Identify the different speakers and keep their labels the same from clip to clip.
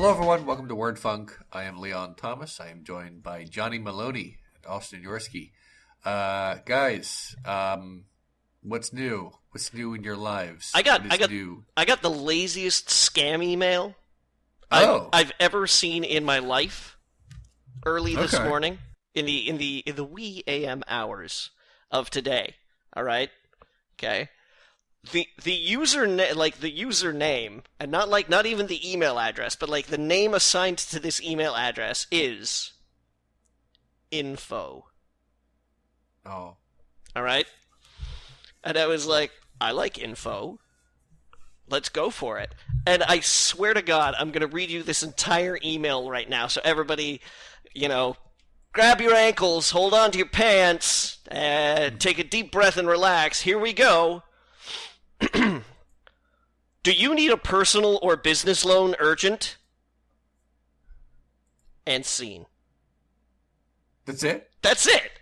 Speaker 1: Hello, everyone. Welcome to Word Funk. I am Leon Thomas. I am joined by Johnny Maloney and Austin Yorsky. Guys, what's new? What's new in your lives?
Speaker 2: I got
Speaker 1: new?
Speaker 2: I got the laziest scam email I've ever seen in my life. Early this morning, in the wee AM hours of today. All right, okay. The username, and not even the email address, but like the name assigned to this email address is info.
Speaker 1: Oh.
Speaker 2: All right. And I was like, I like info. Let's go for it. And I swear to God, I'm going to read you this entire email right now. So everybody, grab your ankles, hold on to your pants, take a deep breath and relax. Here we go. Do you need a personal or business loan urgent? And scene.
Speaker 1: That's it?
Speaker 2: That's it.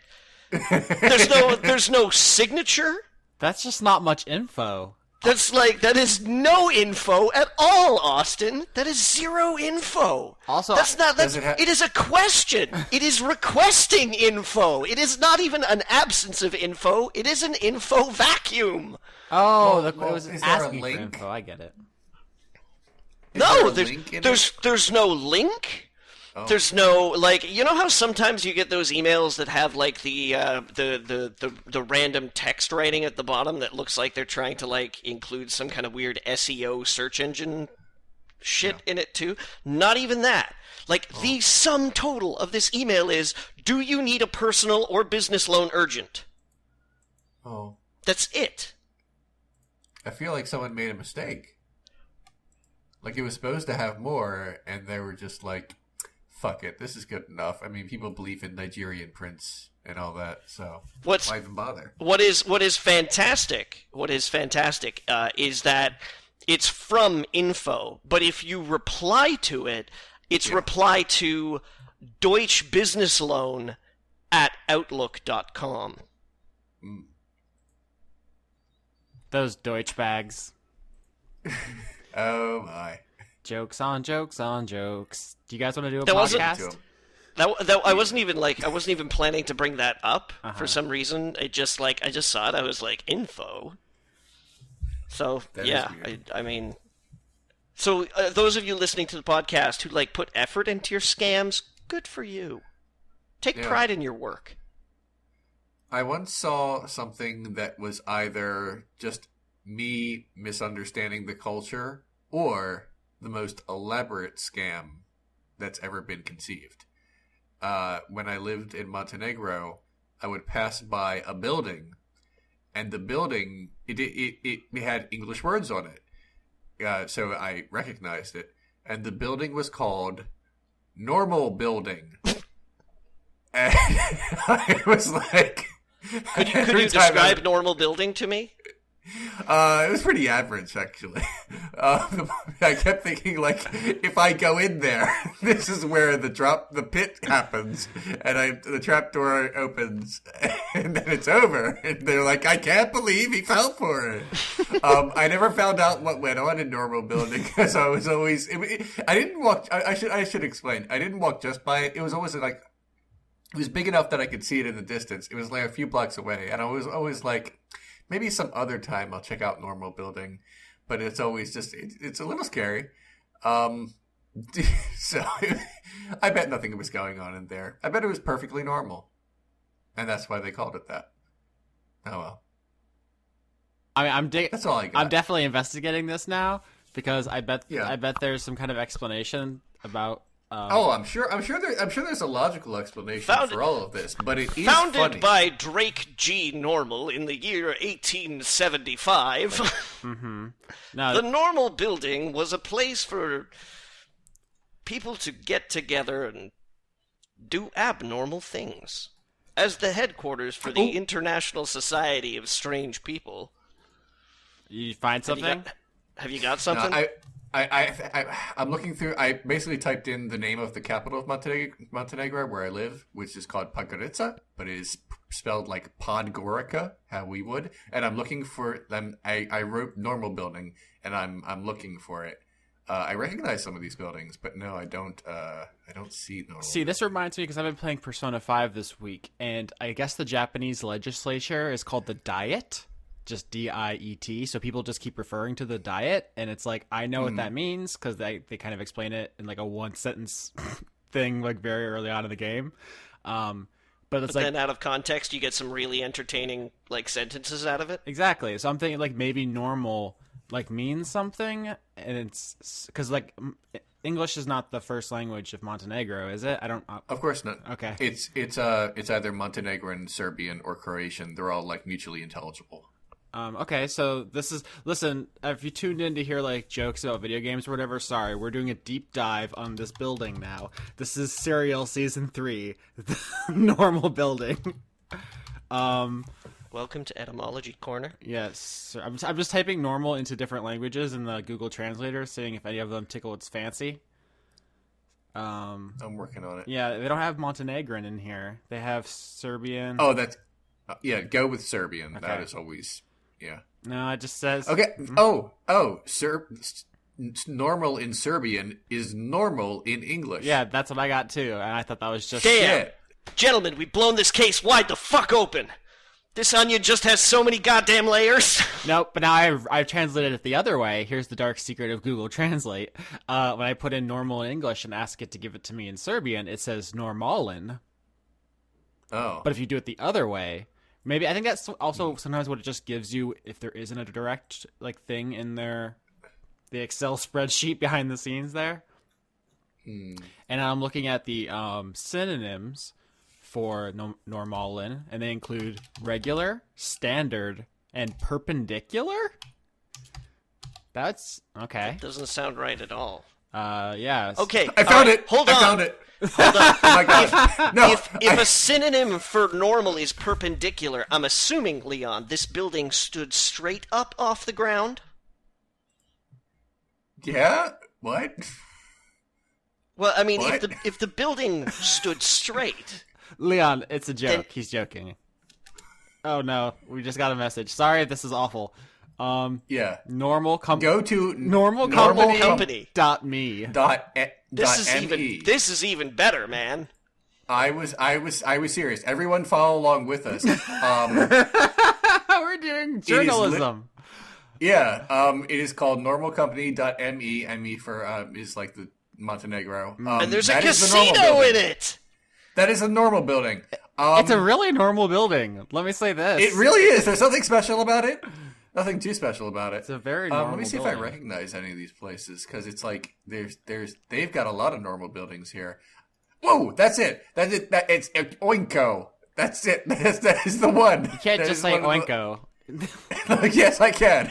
Speaker 2: There's no signature.
Speaker 3: That's just not much info.
Speaker 2: That is no info at all, Austin. That is zero info.
Speaker 3: Also,
Speaker 2: it is a question. It is requesting info. It is not even an absence of info. It is an info vacuum.
Speaker 3: Oh, it was
Speaker 1: is
Speaker 3: asking
Speaker 1: there a
Speaker 3: for
Speaker 1: link?
Speaker 3: info. I get it.
Speaker 2: There's no link.
Speaker 1: Oh.
Speaker 2: There's no how sometimes you get those emails that have like the random text writing at the bottom that looks like they're trying to include some kind of weird SEO search engine shit in it too. Not even that. The sum total of this email is, do you need a personal or business loan urgent?
Speaker 1: Oh.
Speaker 2: That's it.
Speaker 1: I feel like someone made a mistake. Like it was supposed to have more, and they were just like, fuck it, this is good enough. I mean, people believe in Nigerian prince and all that, so why even bother?
Speaker 2: What is fantastic is that it's from info, but if you reply to it, it's reply to deutschbusinessloan@outlook.com.
Speaker 1: Mm.
Speaker 3: Those Deutsch bags.
Speaker 1: Oh my.
Speaker 3: Jokes on jokes on jokes. Do you guys want to do a
Speaker 2: That wasn't-
Speaker 3: podcast?
Speaker 2: I wasn't even planning to bring that up for some reason. It just I just saw it. I was like, info. So
Speaker 1: That is weird.
Speaker 2: I mean, so those of you listening to the podcast who put effort into your scams, good for you. Take pride in your work.
Speaker 1: I once saw something that was either just me misunderstanding the culture or the most elaborate scam that's ever been conceived. When I lived in Montenegro, I would pass by a building, and the building, it had English words on it. So I recognized it. And the building was called Normal Building. And I was like...
Speaker 2: Could you describe normal building to me?
Speaker 1: It was pretty average, actually. I kept thinking, if I go in there, this is where the pit happens, and the trap door opens, and then it's over. And they're like, I can't believe he fell for it. I never found out what went on in normal building, because I was always... I didn't walk... I should explain. I didn't walk just by it. It was always it was big enough that I could see it in the distance. It was a few blocks away, and I was always like... Maybe some other time I'll check out normal building, but it's always just, it's a little scary. So I bet nothing was going on in there. I bet it was perfectly normal. And that's why they called it that. Oh well.
Speaker 3: I mean,
Speaker 1: that's all I got.
Speaker 3: I'm definitely investigating this now because I bet there's some kind of explanation about.
Speaker 1: I'm sure there's a logical explanation for all of this, but it is
Speaker 2: founded
Speaker 1: funny.
Speaker 2: by Drake G. Normal in the year 1875.
Speaker 3: Mm-hmm. No,
Speaker 2: the Normal Building was a place for people to get together and do abnormal things. As the headquarters for the International Society of Strange People.
Speaker 3: You find something?
Speaker 2: Have you got something?
Speaker 1: No, I'm looking through. I basically typed in the name of the capital of Montenegro, where I live, which is called Podgorica, but it is spelled like Podgorica, how we would. And I'm looking for them. I wrote normal building, and I'm looking for it. I recognize some of these buildings, but no, I don't see normal.
Speaker 3: See, this reminds me because I've been playing Persona 5 this week, and I guess the Japanese legislature is called the Diet, just Diet. So people just keep referring to the Diet, and it's like, I know what that means because they kind of explain it in like a one sentence thing like very early on in the game. But it's
Speaker 2: then out of context, you get some really entertaining like sentences out of it.
Speaker 3: Exactly. So I'm thinking like maybe normal like means something, and it's because like English is not the first language of Montenegro, is it? I don't.
Speaker 1: Of course not.
Speaker 3: Okay.
Speaker 1: It's either Montenegrin, Serbian, or Croatian. They're all like mutually intelligible.
Speaker 3: Okay, so listen, if you tuned in to hear like jokes about video games or whatever, sorry, we're doing a deep dive on this building now. This is Serial Season 3, the normal building.
Speaker 2: Welcome to Etymology Corner.
Speaker 3: Yes, sir. I'm just typing normal into different languages in the Google Translator, seeing if any of them tickle its fancy.
Speaker 1: I'm working on it.
Speaker 3: Yeah, they don't have Montenegrin in here. They have Serbian.
Speaker 1: Oh, that's go with Serbian.
Speaker 3: Okay.
Speaker 1: That is always. Yeah.
Speaker 3: No, it just says...
Speaker 1: Okay. Normal in Serbian is normal in English.
Speaker 3: Yeah, that's what I got too, and I thought that was just...
Speaker 2: Damn! Gentlemen, we've blown this case wide the fuck open! This onion just has so many goddamn layers!
Speaker 3: Nope, but now I've translated it the other way. Here's the dark secret of Google Translate. When I put in normal in English and ask it to give it to me in Serbian, it says normalin.
Speaker 1: Oh.
Speaker 3: But if you do it the other way... Maybe I think that's also sometimes what it just gives you if there isn't a direct like thing in the Excel spreadsheet behind the scenes there. And I'm looking at the synonyms for normalin, and they include regular, standard, and perpendicular. That's okay.
Speaker 2: Doesn't sound right at all.
Speaker 3: Yeah.
Speaker 2: Okay.
Speaker 1: I found it.
Speaker 2: Hold on.
Speaker 1: I found it.
Speaker 2: Hold on.
Speaker 1: Oh my god. No.
Speaker 2: If a synonym for normal is perpendicular, I'm assuming, Leon, this building stood straight up off the ground?
Speaker 1: Yeah? What?
Speaker 2: Well, I mean,
Speaker 1: What?
Speaker 2: if the building stood straight...
Speaker 3: Leon, it's a joke. He's joking. Oh no, we just got a message. Sorry if this is awful.
Speaker 1: Yeah.
Speaker 3: Normal company.
Speaker 1: Go to
Speaker 2: Normal company.
Speaker 3: .me.
Speaker 2: This is even better, man.
Speaker 1: I was serious. Everyone follow along with us.
Speaker 3: We're doing journalism.
Speaker 1: It is called normalcompany.me. ME for is like the Montenegro.
Speaker 2: And there's a casino in it.
Speaker 1: That is a normal building.
Speaker 3: It's a really normal building. Let me say this.
Speaker 1: It really is. There's something special about it. Nothing too special about it.
Speaker 3: It's a very normal
Speaker 1: let me see
Speaker 3: building.
Speaker 1: if I recognize any of these places, because it's like they've got a lot of normal buildings here. Whoa, that's it. It's Oinko. That's it. That is the one.
Speaker 3: You can't just say Oinko.
Speaker 1: Yes, I can.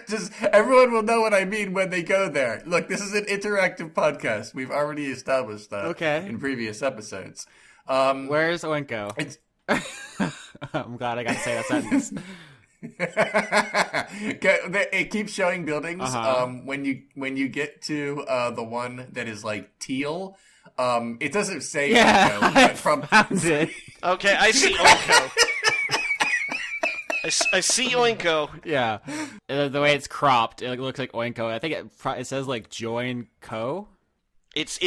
Speaker 1: Just everyone will know what I mean when they go there. Look, this is an interactive podcast. We've already established that in previous episodes.
Speaker 3: Where's Oinko? I'm glad I got to say that sentence.
Speaker 1: It keeps showing buildings. When you get to the one that is like teal, it doesn't say Oinko, but
Speaker 3: found it.
Speaker 2: Okay, I see Oinko. I see Oinko.
Speaker 3: Yeah, the way it's cropped, it looks like Oinko. I think it says like join co.
Speaker 2: It's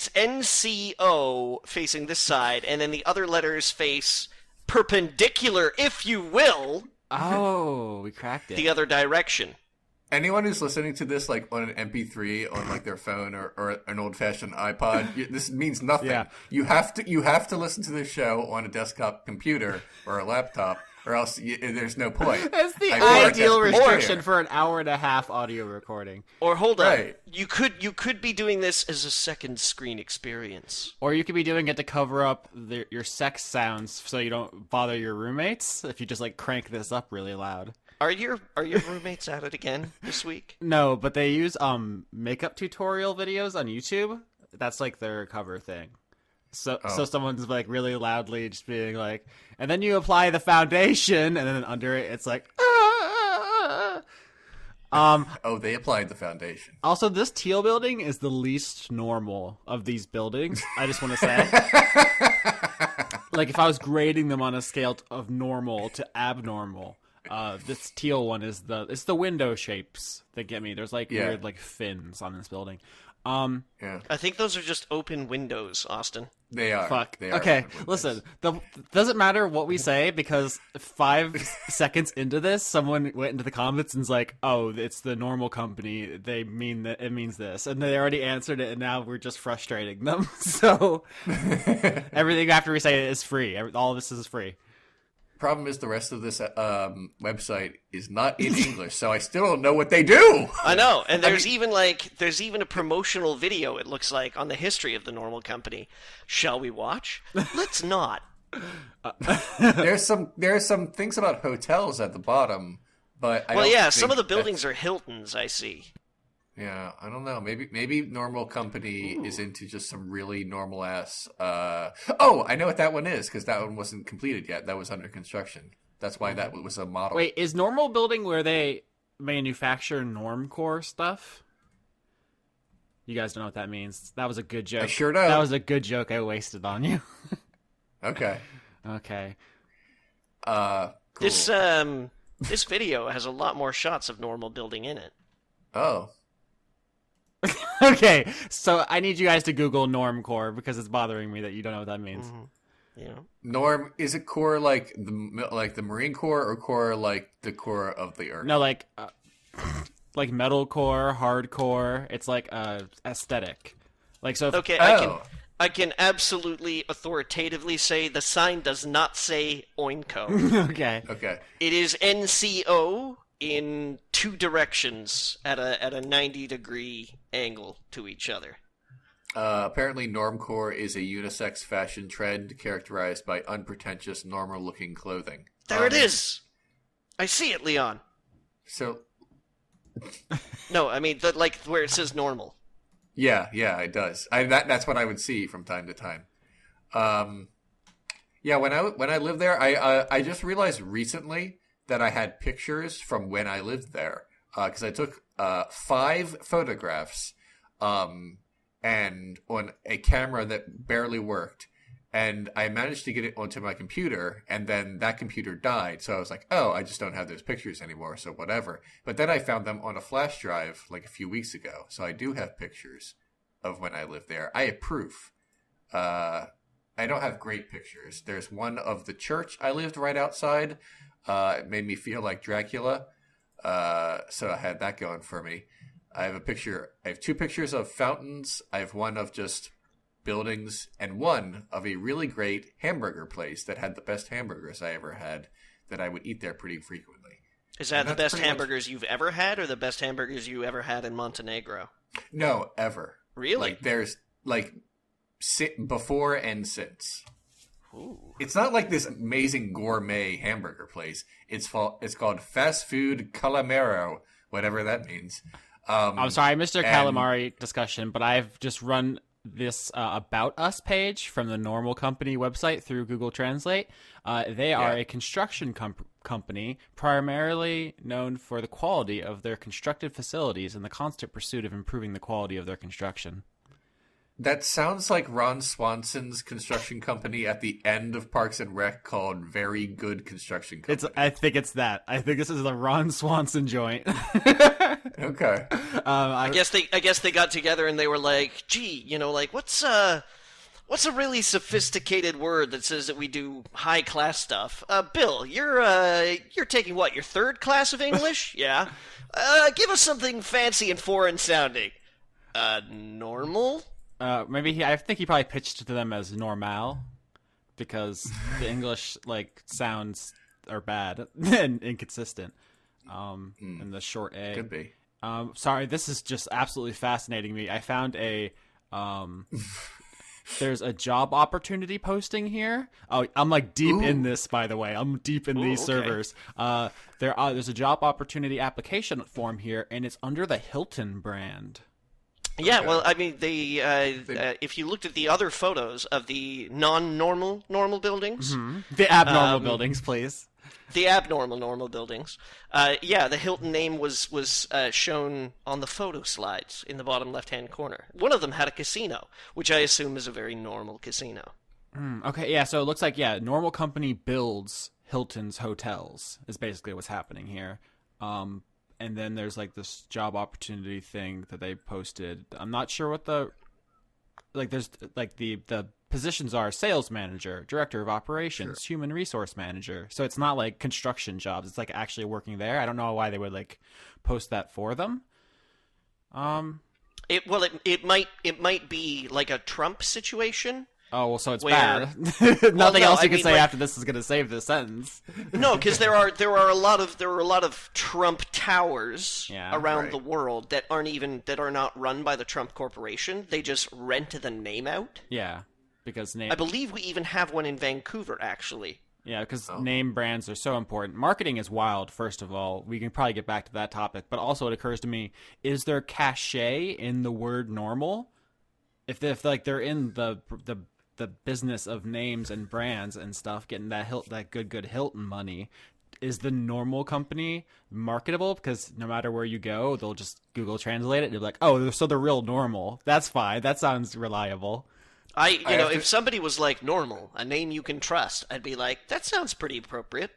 Speaker 2: NCO facing this side, and then the other letters face perpendicular, if you will.
Speaker 3: Oh, we cracked it.
Speaker 2: The other direction.
Speaker 1: Anyone who's listening to this like on an MP3 on like their phone or an old-fashioned iPod, this means nothing.
Speaker 3: Yeah.
Speaker 1: You have to listen to this show on a desktop computer or a laptop, or else there's no point.
Speaker 3: That's the ideal restriction for an hour and a half audio recording.
Speaker 2: Or hold on, you could be doing this as a second screen experience.
Speaker 3: Or you could be doing it to cover up your sex sounds so you don't bother your roommates if you just like crank this up really loud.
Speaker 2: Are your roommates at it again this week?
Speaker 3: No, but they use makeup tutorial videos on YouTube. That's like their cover thing. So someone's like really loudly just being like, and then you apply the foundation, and then under it, it's like,
Speaker 1: they applied the foundation.
Speaker 3: Also, this teal building is the least normal of these buildings. I just want to say, like, if I was grading them on a scale of normal to abnormal, This teal one is it's the window shapes that get me. There's like
Speaker 1: Yeah.
Speaker 3: weird like fins on this building.
Speaker 1: Yeah,
Speaker 2: I think those are just open windows, Austin.
Speaker 1: they are.
Speaker 3: Fuck.
Speaker 1: They are
Speaker 3: Okay,
Speaker 1: open windows.
Speaker 3: listen. Doesn't matter what we say because 5 seconds into this, someone went into the comments and's like, "Oh, it's the normal company. They mean that it means this," and they already answered it, and now we're just frustrating them. So everything after we say it is free. All of this is free.
Speaker 1: Problem is, the rest of this website is not in English, so I still don't know what they do.
Speaker 2: I know, and there's even a promotional video, it looks like, on the history of the normal company. Shall we watch? Let's not.
Speaker 1: There's some things about hotels at the bottom, but I
Speaker 2: Well,
Speaker 1: don't
Speaker 2: yeah,
Speaker 1: think
Speaker 2: some of the
Speaker 1: that's-
Speaker 2: buildings are Hiltons, I see.
Speaker 1: Yeah, I don't know. Maybe normal company is into just some really normal ass. Oh, I know what that one is because that one wasn't completed yet. That was under construction. That's why that was a model.
Speaker 3: Wait, is normal building where they manufacture normcore stuff? You guys don't know what that means. That was a good joke.
Speaker 1: I sure don't.
Speaker 3: That was a good joke I wasted on you.
Speaker 1: Okay.
Speaker 3: Okay.
Speaker 1: Cool.
Speaker 2: This video has a lot more shots of normal building in it.
Speaker 1: Oh.
Speaker 3: Okay, so I need you guys to Google normcore because it's bothering me that you don't know what that means.
Speaker 2: Yeah.
Speaker 1: Norm, is it core like the Marine Corps or core like the core of the Earth?
Speaker 3: No, like metalcore, hardcore. It's like aesthetic. Like so. If,
Speaker 2: Okay,
Speaker 1: Oh.
Speaker 2: I can absolutely authoritatively say the sign does not say Oinko.
Speaker 3: Okay.
Speaker 1: Okay.
Speaker 2: It is NCO in 2 directions at a 90-degree angle to each other.
Speaker 1: Apparently, normcore is a unisex fashion trend characterized by unpretentious, normal-looking clothing.
Speaker 2: There it is. I see it, Leon.
Speaker 1: So,
Speaker 2: No, I mean where it says normal.
Speaker 1: yeah, it does. That's what I would see from time to time. Yeah, when I lived there, I just realized recently that I had pictures from when I lived there because I took 5 photographs and on a camera that barely worked, and I managed to get it onto my computer, and then that computer died. So I was like, oh, I just don't have those pictures anymore, so whatever. But then I found them on a flash drive like a few weeks ago, so I do have pictures of when I lived there. I have proof. I don't have great pictures. There's one of the church I lived right outside. It made me feel like Dracula, so I had that going for me. I have 2 pictures of fountains. I have one of just buildings, and one of a really great hamburger place that had the best hamburgers I ever had, that I would eat there pretty frequently.
Speaker 2: Is that
Speaker 1: And
Speaker 2: the
Speaker 1: that's
Speaker 2: best
Speaker 1: pretty much-
Speaker 2: hamburgers you've ever had, or the best hamburgers you ever had in Montenegro?
Speaker 1: No, ever.
Speaker 2: Really?
Speaker 1: Like, there's, like, before and since.
Speaker 2: Ooh.
Speaker 1: It's not like this amazing gourmet hamburger place. It's called Fast Food Calamero, whatever that means.
Speaker 3: I'm sorry, I missed your
Speaker 1: and-
Speaker 3: calamari discussion, but I've just run this About Us page from the Normal Company website through Google Translate. They are a construction company primarily known for the quality of their constructed facilities and the constant pursuit of improving the quality of their construction.
Speaker 1: That sounds like Ron Swanson's construction company at the end of Parks and Rec called Very Good Construction Company.
Speaker 3: I think it's that. I think this is the Ron Swanson joint.
Speaker 1: Okay.
Speaker 2: I guess they got together and they were like, gee, like what's a really sophisticated word that says that we do high class stuff? Bill, you're taking what, your 3rd class of English? Yeah. Give us something fancy and foreign sounding. Normal?
Speaker 3: I think he probably pitched it to them as normal because the English sounds are bad and inconsistent. And the short A
Speaker 1: Could be.
Speaker 3: Sorry, this is just absolutely fascinating me. I found a there's a job opportunity posting here. Oh, I'm deep in this, by the way. I'm deep in these
Speaker 2: okay.
Speaker 3: servers. There's a job opportunity application form here, and it's under the Hilton brand.
Speaker 2: Yeah, well, I mean, if you looked at the other photos of the normal buildings,
Speaker 3: The abnormal buildings, please.
Speaker 2: the abnormal normal buildings, the Hilton name was shown on the photo slides in the bottom left-hand corner. One of them had a casino, which I assume is a very normal casino.
Speaker 3: Okay, yeah, so it looks like, Normal Company builds Hilton's hotels is basically what's happening here. And then there's like this job opportunity thing that they posted. I'm not sure what there's like the positions are: sales manager, director of operations, human resource manager. So it's not like construction jobs. It's like actually working there. I don't know why they would like post that for them.
Speaker 2: It might be like a Trump situation.
Speaker 3: Oh, well, so it's
Speaker 2: where,
Speaker 3: bad. Nothing else you can say after this is going to save this sentence.
Speaker 2: No, because there are a lot of Trump towers around the world that are not run by the Trump Corporation. They just rent the name out.
Speaker 3: Yeah, because
Speaker 2: I believe we even have one in Vancouver, actually.
Speaker 3: Yeah, because name brands are so important. Marketing is wild, first of all. We can probably get back to that topic. But also it occurs to me, is there cachet in the word normal? If like they're in the business of names and brands and stuff, getting that good Hilton money, is the normal company marketable? Because no matter where you go, they'll just Google Translate it and they'll be like, oh, so they're real normal. That's fine. That sounds reliable.
Speaker 2: If somebody was like normal, a name you can trust, I'd be like, that sounds pretty appropriate.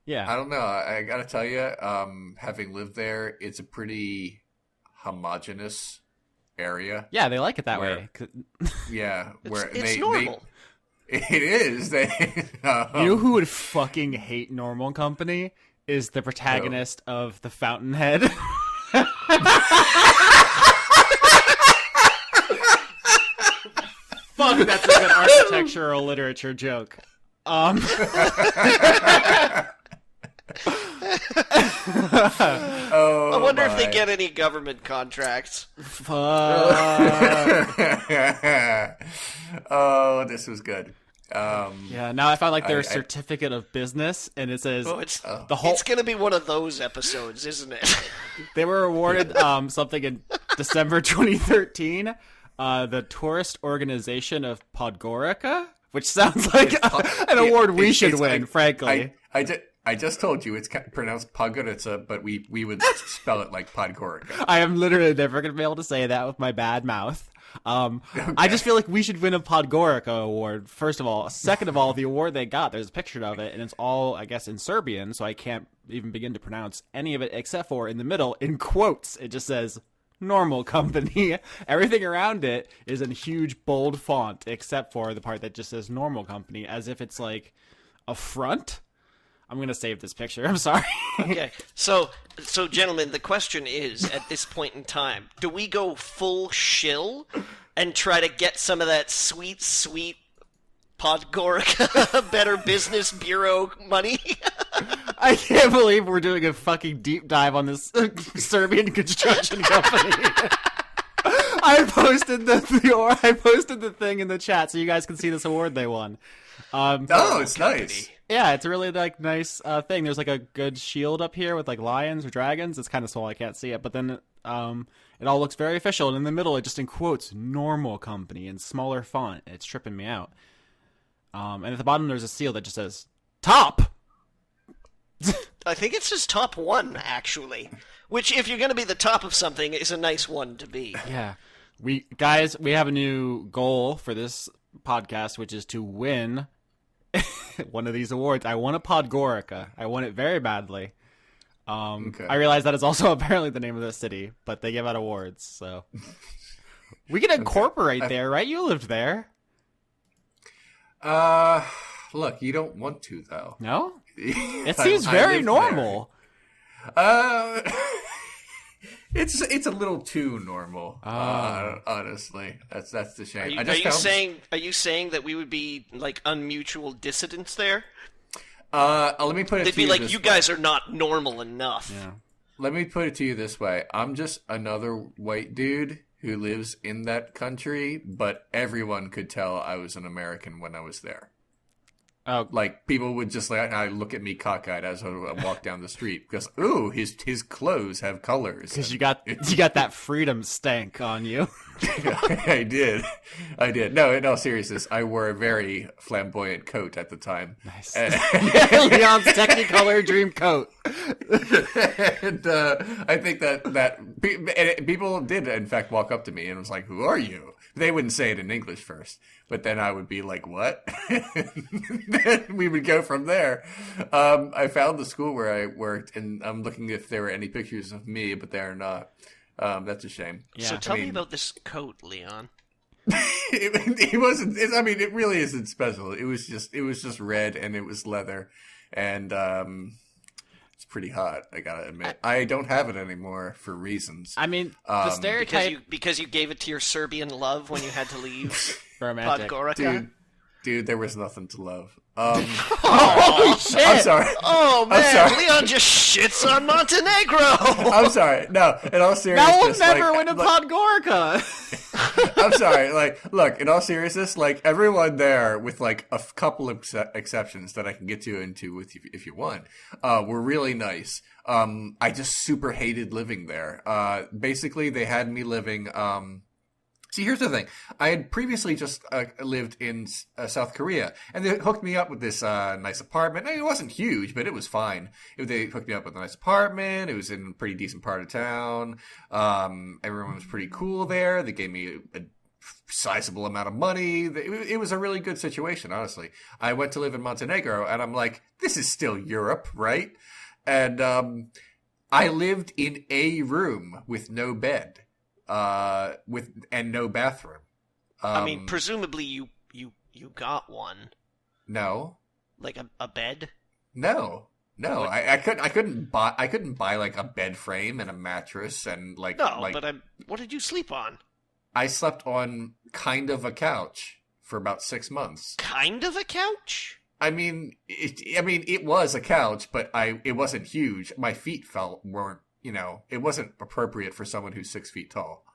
Speaker 1: Yeah. I don't know. I gotta tell you, having lived there, it's a pretty homogenous area.
Speaker 3: Yeah, they like it that way.
Speaker 1: Yeah,
Speaker 2: it's normal.
Speaker 1: It is. You
Speaker 3: know who would fucking hate Normal Company? Is the protagonist of The Fountainhead. Fuck, that's a good architectural literature joke. I
Speaker 2: wonder if they get any government contracts.
Speaker 3: Fuck.
Speaker 1: Oh, this was good.
Speaker 3: Yeah, now I found like their certificate of business, and it says
Speaker 2: it's going to be one of those episodes, isn't it?
Speaker 3: They were awarded something in December 2013. The Tourist Organization of Podgorica, which sounds like an award we should win, frankly.
Speaker 1: I just told you it's pronounced Podgorica, but we would spell it like Podgorica.
Speaker 3: I am literally never going to be able to say that with my bad mouth. Okay. I just feel like we should win a Podgorica award, first of all. Second of all, the award they got, there's a picture of it, and it's all, I guess, in Serbian, so I can't even begin to pronounce any of it, except for in the middle, in quotes, it just says Normal Company. Everything around it is in huge bold font, except for the part that just says Normal Company, as if it's like a front. I'm gonna save this picture. I'm sorry.
Speaker 2: Okay, so gentlemen, the question is, at this point in time, do we go full shill and try to get some of that sweet Podgorica Better Business Bureau money?
Speaker 3: I can't believe we're doing a fucking deep dive on this Serbian construction company. I posted the thing in the chat so you guys can see this award they won.
Speaker 1: It's nice.
Speaker 3: Yeah, it's a really like nice thing. There's like a good shield up here with like lions or dragons. It's kind of small, I can't see it, but then it all looks very official. And in the middle, it just in quotes Normal Company in smaller font. It's tripping me out. And at the bottom, there's a seal that just says top.
Speaker 2: I think it's just top one, actually. Which, if you're going to be the top of something, is a nice one to be.
Speaker 3: Yeah. We have a new goal for this podcast, which is to win one of these awards. I won a Podgorica. I won it very badly. Okay. I realize that is also apparently the name of the city, but they give out awards, so we can incorporate there, right? You lived there.
Speaker 1: Look, you don't want to though.
Speaker 3: No? It seems very normal.
Speaker 1: It's a little too normal. Honestly, that's the shame.
Speaker 2: Are you saying that we would be like unmutual dissidents there?
Speaker 1: Let me put it.
Speaker 2: They'd be like, you guys are not normal enough.
Speaker 3: Yeah.
Speaker 1: Let me put it to you this way: I'm just another white dude who lives in that country, but everyone could tell I was an American when I was there.
Speaker 3: Oh,
Speaker 1: like people would just look at me cockeyed as I walk down the street because his clothes have colors.
Speaker 3: Because you got that freedom stank on you.
Speaker 1: I did. No, in all seriousness, I wore a very flamboyant coat at the time.
Speaker 3: Nice. Leon's Technicolor dream coat.
Speaker 1: And I think that people did in fact walk up to me and was like, "Who are you?" They wouldn't say it in English first, But then I would be like, what? Then we would go from there. I found the school where I worked, and I'm looking if there were any pictures of me, but there are not. That's a shame.
Speaker 2: So tell me about this coat, Leon.
Speaker 1: It wasn't. It really isn't special. It was just red, and it was leather, and it's pretty hot. I gotta admit, I don't have it anymore for reasons.
Speaker 3: I mean, the stereotype
Speaker 2: because you gave it to your Serbian love when you had to leave
Speaker 3: romantic.
Speaker 2: Podgorica.
Speaker 1: Dude, there was nothing to love.
Speaker 3: Oh shit!
Speaker 1: I'm sorry.
Speaker 2: Oh man,
Speaker 1: I'm sorry.
Speaker 2: Leon just shits on Montenegro.
Speaker 1: I'm sorry. No, in all seriousness,
Speaker 3: Now we'll never win a Podgorica.
Speaker 1: I'm sorry. Look, in all seriousness, everyone there, with a couple of exceptions that I can get into with you if you want, were really nice. I just super hated living there. Basically, they had me living. See, here's the thing. I had previously just lived in South Korea, and they hooked me up with this nice apartment. It wasn't huge, but it was fine. They hooked me up with a nice apartment. It was in a pretty decent part of town. Everyone was pretty cool there. They gave me a sizable amount of money. It was a really good situation, honestly. I went to live in Montenegro, and I'm like, this is still Europe, right? And I lived in a room with no bed. And no bathroom.
Speaker 2: Presumably you got one.
Speaker 1: No.
Speaker 2: Like a bed?
Speaker 1: No.
Speaker 2: What?
Speaker 1: I couldn't buy a bed frame and a mattress and
Speaker 2: what did you sleep on?
Speaker 1: I slept on kind of a couch for about 6 months.
Speaker 2: Kind of a couch?
Speaker 1: It was a couch, but it wasn't huge. My feet weren't. It wasn't appropriate for someone who's 6 feet tall.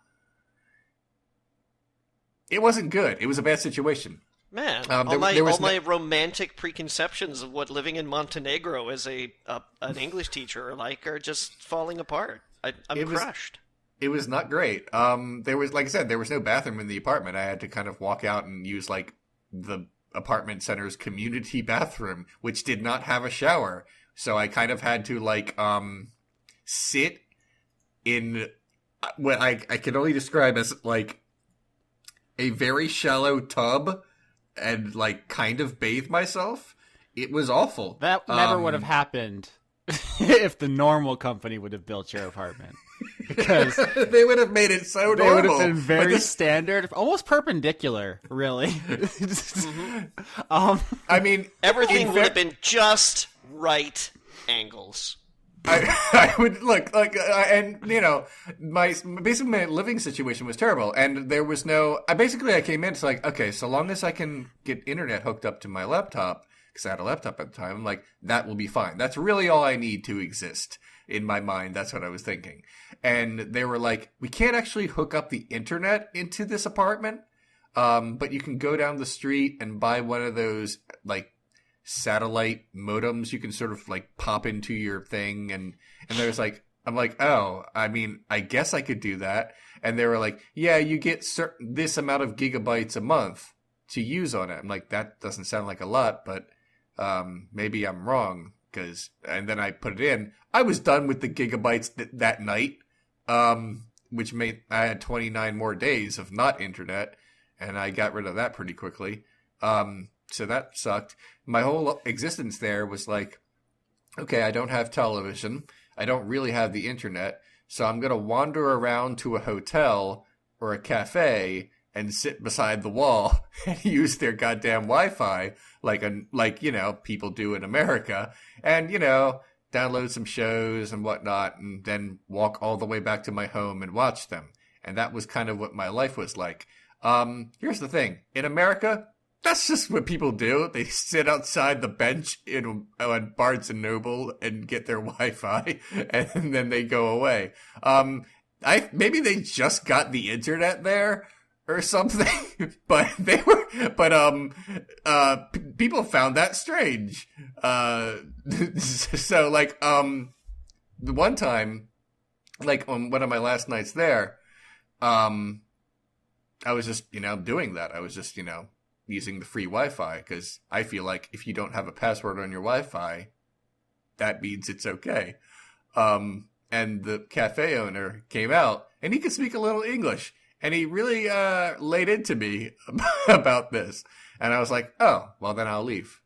Speaker 1: It wasn't good. It was a bad situation.
Speaker 2: Man, all my romantic preconceptions of what living in Montenegro as an English teacher are just falling apart. I'm crushed.
Speaker 1: It was not great. There was, like I said, there was no bathroom in the apartment. I had to kind of walk out and use the apartment center's community bathroom, which did not have a shower. So I kind of had to sit in what I can only describe as a very shallow tub and kind of bathe myself. It was awful.
Speaker 3: That never would have happened if the normal company would have built your apartment. Because
Speaker 1: they would have made it so normal.
Speaker 3: They would have been very standard, almost perpendicular, really.
Speaker 2: Everything would have been just right angles.
Speaker 1: I would look my living situation was terrible, and there was no. I came in. It's okay, so long as I can get internet hooked up to my laptop, because I had a laptop at the time. I'm like, that will be fine. That's really all I need to exist in my mind. That's what I was thinking. And they were like, we can't actually hook up the internet into this apartment, but you can go down the street and buy one of those satellite modems you can sort of pop into your thing, and there's I'm like, oh, I guess I could do that. And they were like, yeah, you get this amount of gigabytes a month to use on it. I'm like, that doesn't sound like a lot, but maybe I'm wrong. And then I put it in. I was done with the gigabytes that night, which made I had 29 more days of not internet, and I got rid of that pretty quickly. So that sucked. My whole existence there was okay, I don't have television. I don't really have the internet. So I'm going to wander around to a hotel or a cafe and sit beside the wall and use their goddamn Wi-Fi people do in America. And, download some shows and whatnot, and then walk all the way back to my home and watch them. And that was kind of what my life was like. Here's the thing. In America, that's just what people do. They sit outside the bench on Barnes and Noble and get their Wi-Fi, and then they go away. Maybe they just got the internet there or something, but people found that strange. So the one time, on one of my last nights there, I was just doing that. I was just using the free Wi-Fi, because I feel like if you don't have a password on your Wi-Fi, that means it's okay. And the cafe owner came out, and he could speak a little English, And he really laid into me about this. And I was like, oh, well, then I'll leave.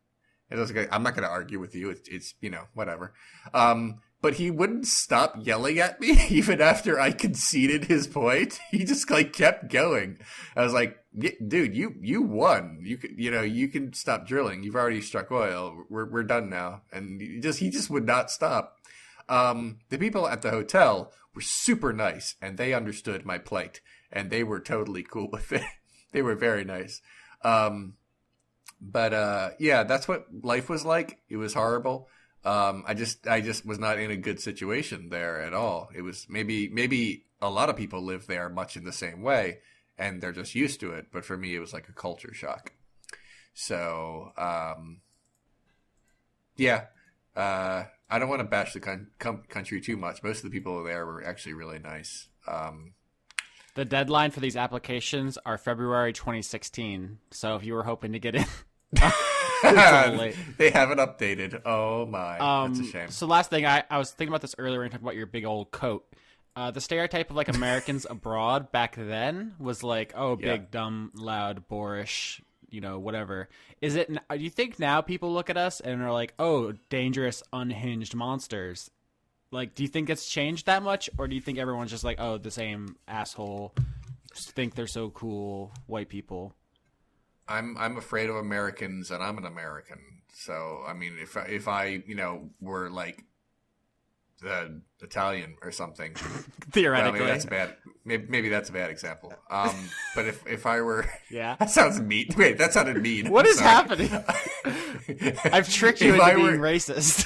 Speaker 1: And I was like, I'm not going to argue with you. It's whatever. But he wouldn't stop yelling at me even after I conceded his point. He just kept going. I was like, dude, you won. You can stop drilling. You've already struck oil. We're done now. And he just would not stop. The people at the hotel were super nice, and they understood my plight, and they were totally cool with it. They were very nice. But that's what life was like. It was horrible. I just was not in a good situation there at all. It was maybe a lot of people live there much in the same way, and they're just used to it. But for me, it was like a culture shock. So, I don't want to bash the country too much. Most of the people there were actually really nice.
Speaker 3: The deadline for these applications are February 2016. So if you were hoping to get in,
Speaker 1: they haven't updated. Oh my, that's a shame.
Speaker 3: So last thing, I was thinking about this earlier when you talked about your big old coat. The stereotype of Americans abroad back then was big, dumb, loud, boorish, whatever. Do you think now people look at us and are like, oh, dangerous, unhinged monsters? Do you think it's changed that much, or do you think everyone's just like, oh, the same asshole, just think they're so cool, white people?
Speaker 1: I'm afraid of Americans, and I'm an American. So I mean, if I were Italian or something,
Speaker 3: theoretically,
Speaker 1: maybe that's bad. Maybe that's a bad example. But if I were,
Speaker 3: yeah,
Speaker 1: that sounds mean. Wait, that sounded mean.
Speaker 3: What is happening? I've tricked you into being racist.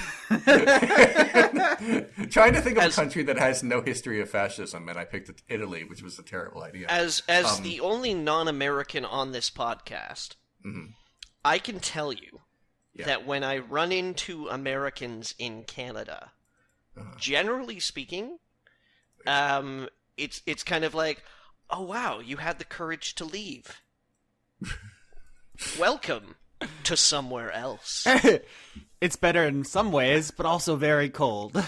Speaker 1: Trying to think of a country that has no history of fascism, and I picked Italy, which was a terrible idea.
Speaker 2: As the only non-American on this podcast, I can tell you that when I run into Americans in Canada, generally speaking, it's kind of like, oh wow, you had the courage to leave. Welcome to somewhere else.
Speaker 3: It's better in some ways, but also very cold.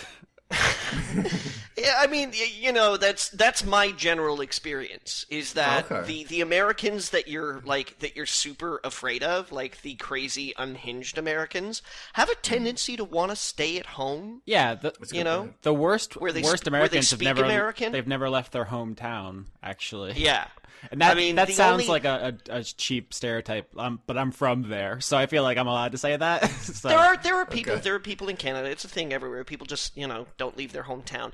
Speaker 2: Yeah, I mean, that's my general experience. Is that the Americans that you're super afraid of, the crazy unhinged Americans, have a tendency to want to stay at home.
Speaker 3: Yeah, the worst Americans have never
Speaker 2: American.
Speaker 3: They've never left their hometown. Actually,
Speaker 2: yeah.
Speaker 3: And that sounds like a cheap stereotype, but I'm from there, so I feel like I'm allowed to say that. So.
Speaker 2: There are people in Canada. It's a thing everywhere. People just don't leave their hometown.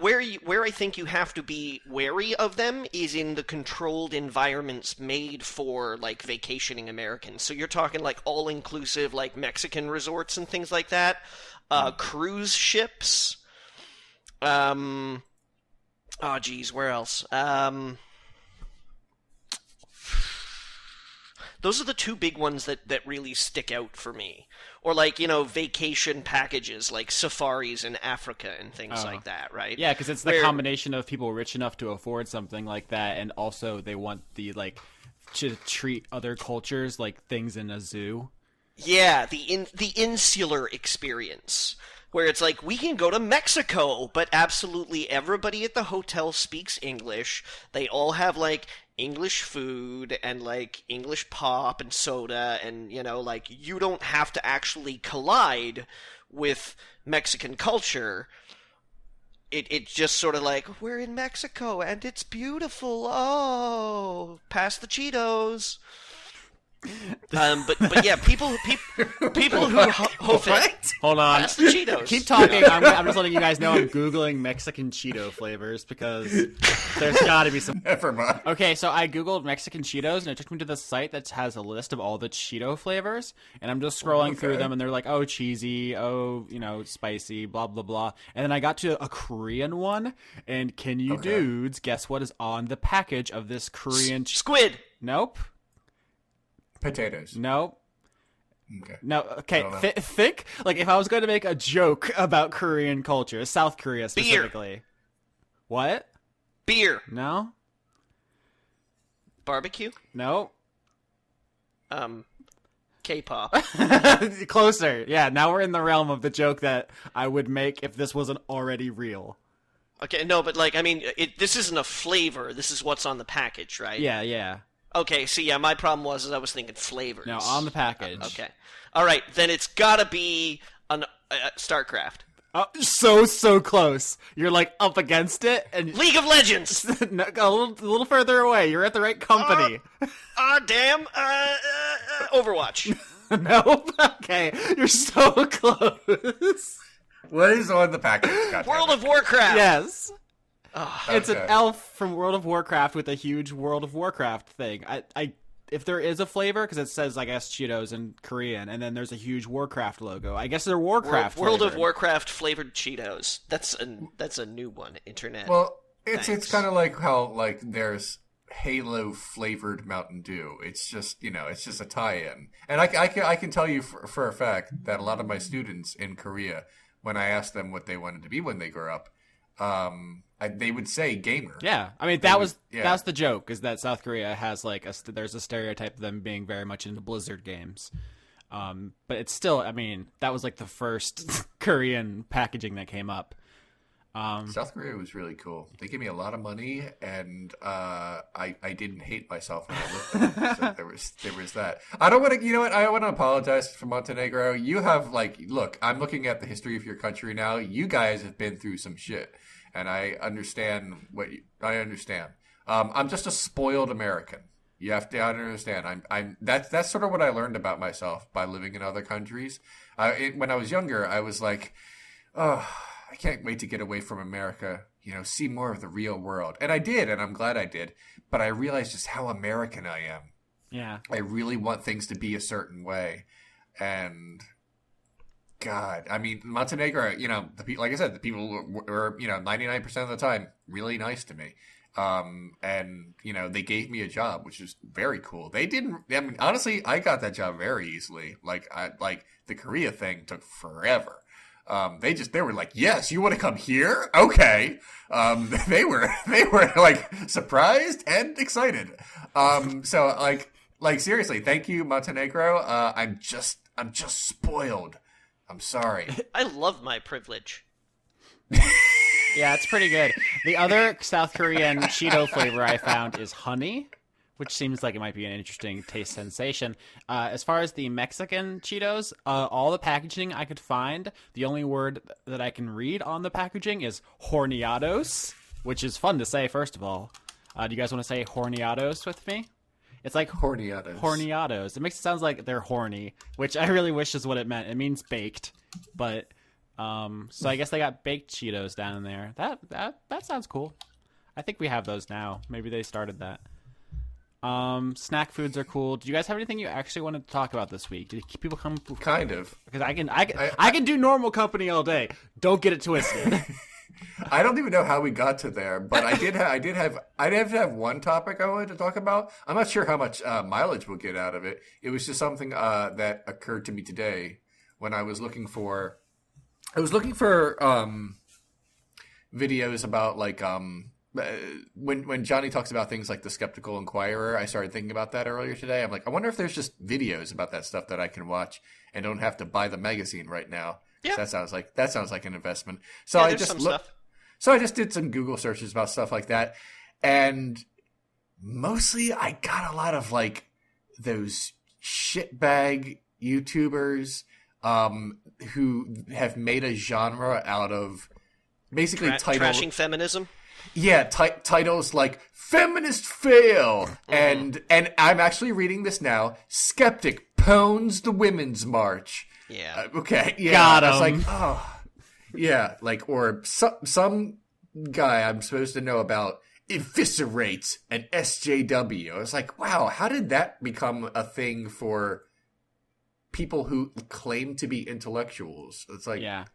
Speaker 2: Where I think you have to be wary of them is in the controlled environments made for vacationing Americans. So you're talking all inclusive Mexican resorts and things like that, cruise ships. Oh geez, where else? Those are the two big ones that really stick out for me. Or vacation packages, like safaris in Africa and things like that, right?
Speaker 3: Yeah, because it's the combination of people rich enough to afford something like that, and also they want the to treat other cultures like things in a zoo.
Speaker 2: Yeah, the insular experience. Where it's we can go to Mexico, but absolutely everybody at the hotel speaks English. They all have English food and English pop and soda, and you don't have to actually collide with Mexican culture. It's just sort of we're in Mexico and it's beautiful. Oh, pass the Cheetos. But yeah, people who
Speaker 3: hold on,
Speaker 2: pass the Cheetos.
Speaker 3: Keep talking. I'm just letting you guys know I'm googling Mexican Cheeto flavors because there's got to be some.
Speaker 1: Never mind.
Speaker 3: Okay, so I googled Mexican Cheetos and it took me to the site that has a list of all the Cheeto flavors, and I'm just scrolling through them, and they're oh cheesy, oh spicy, blah blah blah, and then I got to a Korean one, and can you dudes guess what is on the package of this Korean
Speaker 2: squid?
Speaker 3: Nope.
Speaker 1: Potatoes.
Speaker 3: No.
Speaker 1: Okay.
Speaker 3: No. Okay. Think if I was going to make a joke about Korean culture, South Korea specifically.
Speaker 2: Beer.
Speaker 3: What?
Speaker 2: Beer.
Speaker 3: No.
Speaker 2: Barbecue.
Speaker 3: No.
Speaker 2: K-pop.
Speaker 3: Closer. Yeah. Now we're in the realm of the joke that I would make if this wasn't already real.
Speaker 2: Okay, no, but like, I mean, this isn't a flavor. This is what's on the package, right?
Speaker 3: Yeah.
Speaker 2: Okay, so yeah, my problem was I was thinking flavors.
Speaker 3: No, on the package.
Speaker 2: Okay. All right, then it's gotta be an StarCraft.
Speaker 3: So close. You're like up against it, and
Speaker 2: League of Legends.
Speaker 3: no, a little further away. You're at the right company.
Speaker 2: Damn. Overwatch.
Speaker 3: Nope. Okay, you're so close.
Speaker 1: What is on the package?
Speaker 2: World of Warcraft.
Speaker 3: Yes. It's an
Speaker 1: Okay.
Speaker 3: elf from World of Warcraft with a huge World of Warcraft thing. I if there is a flavor, because it says, I guess, Cheetos in Korean, and then there's a huge Warcraft logo. I guess they're Warcraft
Speaker 2: World of
Speaker 3: flavored.
Speaker 2: Warcraft flavored Cheetos. That's a new one. Internet.
Speaker 1: Well, it's
Speaker 2: Thanks.
Speaker 1: kind of like how like there's Halo flavored Mountain Dew. It's just it's just a tie-in. And I can tell you for a fact that a lot of my students in Korea, when I asked them what they wanted to be when they grew up, they would say gamer.
Speaker 3: Yeah, I mean that's
Speaker 1: yeah.
Speaker 3: the joke, is that South Korea has like there's a stereotype of them being very much into Blizzard games, but it's still, I mean, that was like the first Korean packaging that came up.
Speaker 1: South Korea was really cool. They gave me a lot of money, and I didn't hate myself when I looked at them. So there was that. I don't want to. You know what? I want to apologize for Montenegro. You have look. I'm looking at the history of your country now. You guys have been through some shit, and I understand I understand. I'm just a spoiled American. You have to understand. That's sort of what I learned about myself by living in other countries. When I was younger, I was like, oh, I can't wait to get away from America, see more of the real world. And I did, and I'm glad I did. But I realized just how American I am.
Speaker 3: Yeah.
Speaker 1: I really want things to be a certain way. And God, I mean, Montenegro, like I said, the people were 99% of the time really nice to me. And they gave me a job, which is very cool. They didn't, I mean, honestly, I got that job very easily. Like the Korea thing took forever. They were like, yes, you want to come here? Okay. They were like surprised and excited. So like seriously, thank you, Montenegro. I'm just spoiled. I'm sorry.
Speaker 2: I love my privilege.
Speaker 3: Yeah, it's pretty good. The other South Korean Cheeto flavor I found is honey, which seems like it might be an interesting taste sensation. As far as the Mexican Cheetos, all the packaging I could find, the only word that I can read on the packaging is horneados, which is fun to say, first of all. Do you guys want to say horneados with me? It's like
Speaker 1: Horneados.
Speaker 3: Horneados. It makes it sound like they're horny, which I really wish is what it meant. It means baked, but so I guess they got baked Cheetos down in there. That sounds cool. I think we have those now. Maybe they started that. Snack foods are cool. Do you guys have anything you actually wanted to talk about this week? Did people come?
Speaker 1: Kind of.
Speaker 3: Because I can do normal company all day. Don't get it twisted.
Speaker 1: I don't even know how we got to there, but I did have one topic I wanted to talk about. I'm not sure how much mileage we'll get out of it. It was just something that occurred to me today when I was looking for videos about when Johnny talks about things like the Skeptical Inquirer. I started thinking about that earlier today. I'm like, I wonder if there's just videos about that stuff that I can watch and don't have to buy the magazine right now.
Speaker 2: Yeah.
Speaker 1: That sounds like an investment. So
Speaker 2: Yeah,
Speaker 1: I
Speaker 2: there's
Speaker 1: just
Speaker 2: some
Speaker 1: looked.
Speaker 2: stuff.
Speaker 1: So I just did some Google searches about stuff like that, and mostly I got a lot of those shitbag YouTubers who have made a genre out of basically
Speaker 2: Trashing feminism.
Speaker 1: Yeah, titles like "Feminist Fail" and I'm actually reading this now. Skeptic pwns the Women's March.
Speaker 2: Yeah.
Speaker 1: Okay. Yeah.
Speaker 3: Got
Speaker 1: I was
Speaker 3: him.
Speaker 1: like, oh, yeah. Or some guy I'm supposed to know about eviscerates an SJW. I was like, wow, how did that become a thing for people who claim to be intellectuals? It's like,
Speaker 3: Yeah.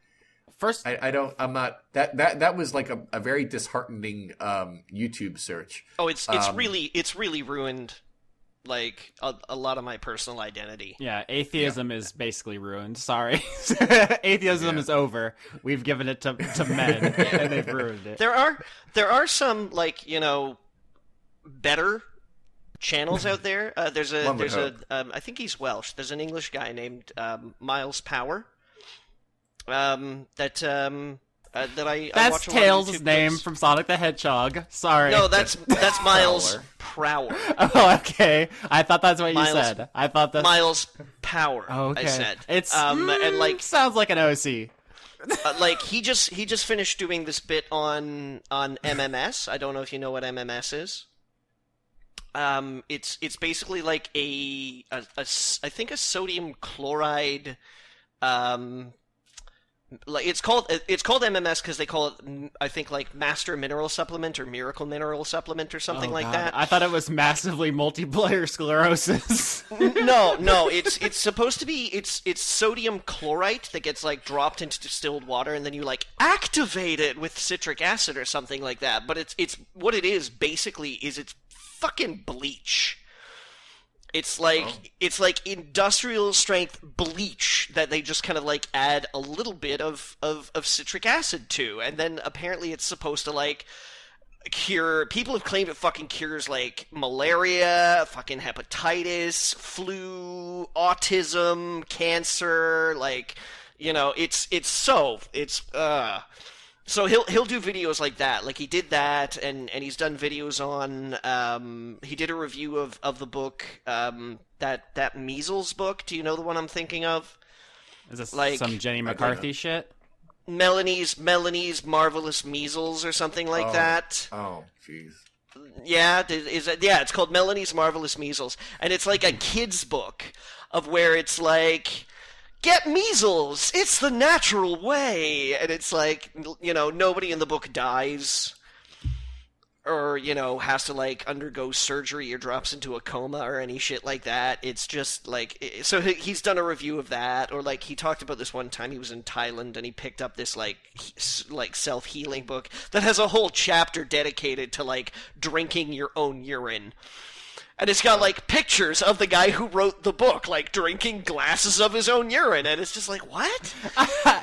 Speaker 3: First,
Speaker 1: that was like a very disheartening YouTube search.
Speaker 2: Oh, it's really ruined a lot of my personal identity.
Speaker 3: yeah, atheism is basically ruined. Sorry. Atheism is over. We've given it to men, and they've ruined it.
Speaker 2: There are some better channels out there. There's I think he's Welsh. There's an English guy named Miles Power. That that I
Speaker 3: That's
Speaker 2: watch a lot of
Speaker 3: Tails'
Speaker 2: YouTube
Speaker 3: name
Speaker 2: clips.
Speaker 3: from Sonic the Hedgehog. Sorry.
Speaker 2: No, that's Miles Prower.
Speaker 3: Oh, okay. I thought that's what you
Speaker 2: Miles-
Speaker 3: said. I thought that.
Speaker 2: Miles Power.
Speaker 3: Okay.
Speaker 2: I said
Speaker 3: It's
Speaker 2: and like
Speaker 3: sounds like an OC.
Speaker 2: like he just finished doing this bit on MMS. I don't know if you know what MMS is. It's basically like I think a sodium chloride. Like it's called MMS because they call it, I think, like Master Mineral Supplement or Miracle Mineral Supplement or something like that.
Speaker 3: I thought it was massively multiplayer sclerosis.
Speaker 2: No, it's supposed to be it's sodium chlorite that gets like dropped into distilled water and then you like activate it with citric acid or something like that. But it's what it is basically is it's fucking bleach. It's like industrial strength bleach that they just kind of like add a little bit of citric acid to, and then apparently it's supposed to like cure. People have claimed it fucking cures like malaria, fucking hepatitis, flu, autism, cancer. Like, you know, So he'll do videos like that. Like he did that, and he's done videos on. He did a review of the book, that measles book. Do you know the one I'm thinking of?
Speaker 3: Is this
Speaker 2: like
Speaker 3: some Jenny McCarthy shit?
Speaker 2: Melanie's Marvelous Measles or something like that.
Speaker 1: Oh, jeez.
Speaker 2: Yeah, it's called Melanie's Marvelous Measles, and it's like a kid's book of where it's like, get measles! It's the natural way! And it's like, you know, nobody in the book dies. Or, you know, has to, like, undergo surgery or drops into a coma or any shit like that. It's just, like... So he's done a review of that. Or, like, he talked about this one time he was in Thailand and he picked up this, like self-healing book that has a whole chapter dedicated to, like, drinking your own urine. And it's got, like, pictures of the guy who wrote the book, like, drinking glasses of his own urine. And it's just like, what?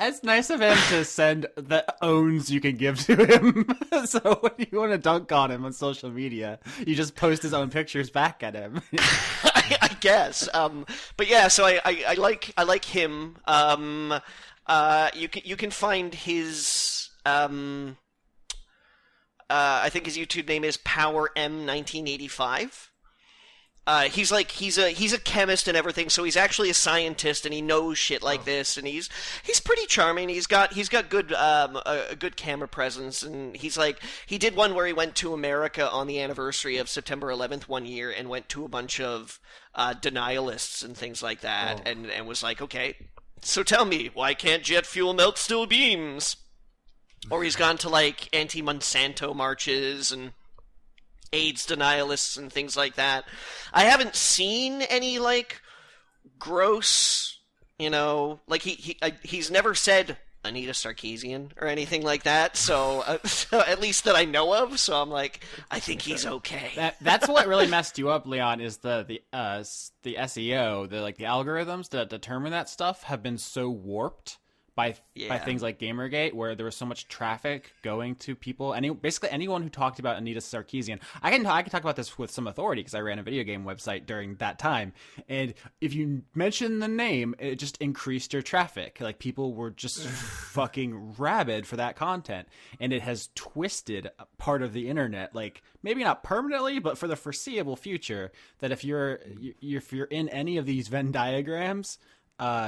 Speaker 3: It's nice of him to send the owns you can give to him. So when you want to dunk on him on social media, you just post his own pictures back at him.
Speaker 2: I guess. But yeah, so I like him. You can find his... I think his YouTube name is PowerM1985. He's a chemist and everything, so he's actually a scientist and he knows shit like this, and he's pretty charming. He's got good a good camera presence, and he did one where he went to America on the anniversary of September 11th one year and went to a bunch of denialists and things like that, and was like, okay, so tell me, why can't jet fuel melt steel beams? Or he's gone to like anti-Monsanto marches and AIDS denialists and things like that. I haven't seen any like gross, you know, like he's never said Anita Sarkeesian or anything like that. So at least that I know of. So I'm like, I think he's okay.
Speaker 3: That's what really messed you up, Leon. Is the SEO, the algorithms that determine that stuff have been so warped by things like Gamergate, where there was so much traffic going to people. Basically anyone who talked about Anita Sarkeesian. I can talk about this with some authority because I ran a video game website during that time. And if you mention the name, it just increased your traffic. Like people were just fucking rabid for that content. And it has twisted part of the internet, like maybe not permanently, but for the foreseeable future, that if you're in any of these Venn diagrams,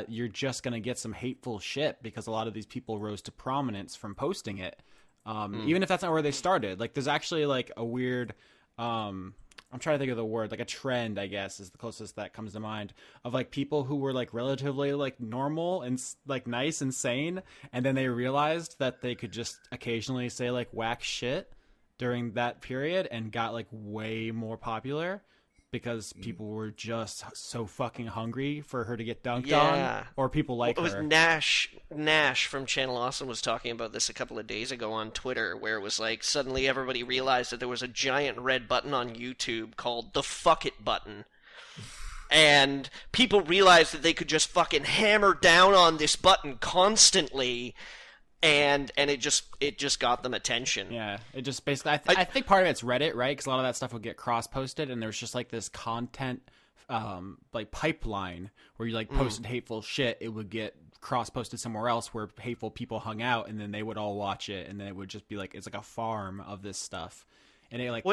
Speaker 3: you're just going to get some hateful shit because a lot of these people rose to prominence from posting it. Even if that's not where they started. Like there's actually like a weird, I'm trying to think of the word, like a trend, I guess, is the closest that comes to mind, of like people who were like relatively like normal and like nice and sane. And then they realized that they could just occasionally say like whack shit during that period and got like way more popular. Because people were just so fucking hungry for her to get dunked on, or people like her.
Speaker 2: It was Nash from Channel Awesome was talking about this a couple of days ago on Twitter, where it was like suddenly everybody realized that there was a giant red button on YouTube called the fuck it button. And people realized that they could just fucking hammer down on this button constantly, and it just got them attention.
Speaker 3: Yeah, it just basically I think part of it's Reddit, right? Because a lot of that stuff would get cross posted, and there's just like this content like pipeline where you like posted hateful shit, it would get cross-posted somewhere else where hateful people hung out, and then they would all watch it, and then it would just be like it's like a farm of this stuff. And it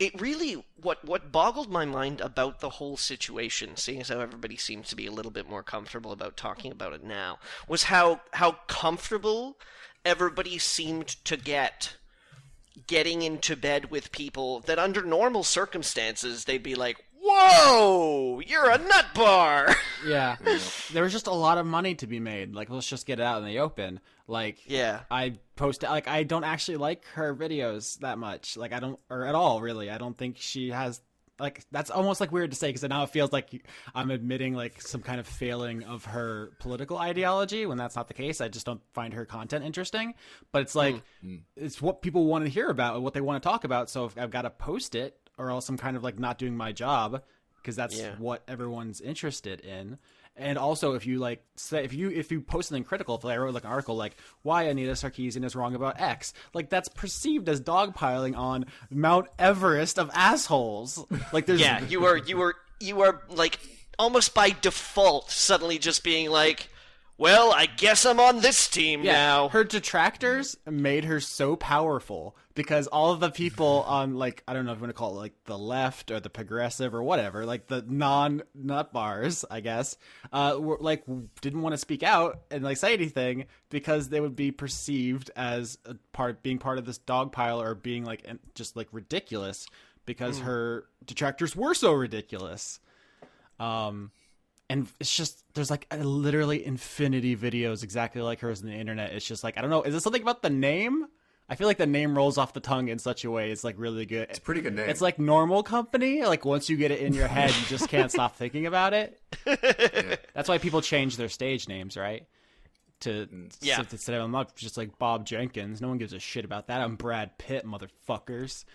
Speaker 2: it really what boggled my mind about the whole situation, seeing as how everybody seems to be a little bit more comfortable about talking about it now, was how comfortable everybody seemed to getting into bed with people that under normal circumstances they'd be like, whoa, you're a nut bar.
Speaker 3: Yeah. There was just a lot of money to be made. Like, let's just get it out in the open. Like,
Speaker 2: yeah.
Speaker 3: I don't actually like her videos that much. Like, I don't, or at all, really. I don't think she has, like, that's almost like weird to say because now it feels like I'm admitting like some kind of failing of her political ideology when that's not the case. I just don't find her content interesting. But it's like, it's what people want to hear about and what they want to talk about. So if I've got to post it, or else I'm kind of like not doing my job because that's what everyone's interested in. And also, if you like say if you post something critical, if I wrote like an article like why Anita Sarkeesian is wrong about X, like that's perceived as dogpiling on Mount Everest of assholes. Like there's
Speaker 2: you are like almost by default suddenly just being like, well, I guess I'm on this team now.
Speaker 3: Her detractors made her so powerful because all of the people on, like, I don't know if you want to call it, like, the left or the progressive or whatever, like, the non-nut bars, I guess, were, like, didn't want to speak out and, like, say anything because they would be perceived as being part of this dog pile or being, like, just, like, ridiculous because her detractors were so ridiculous. And it's just, there's like literally infinity videos exactly like hers on the internet. It's just like, I don't know, is it something about the name? I feel like the name rolls off the tongue in such a way. It's like really good.
Speaker 1: It's a pretty good name.
Speaker 3: It's like Normal Company. Like once you get it in your head, you just can't stop thinking about it. Yeah. That's why people change their stage names, right? Instead of, I'm not just like Bob Jenkins. No one gives a shit about that. I'm Brad Pitt, motherfuckers.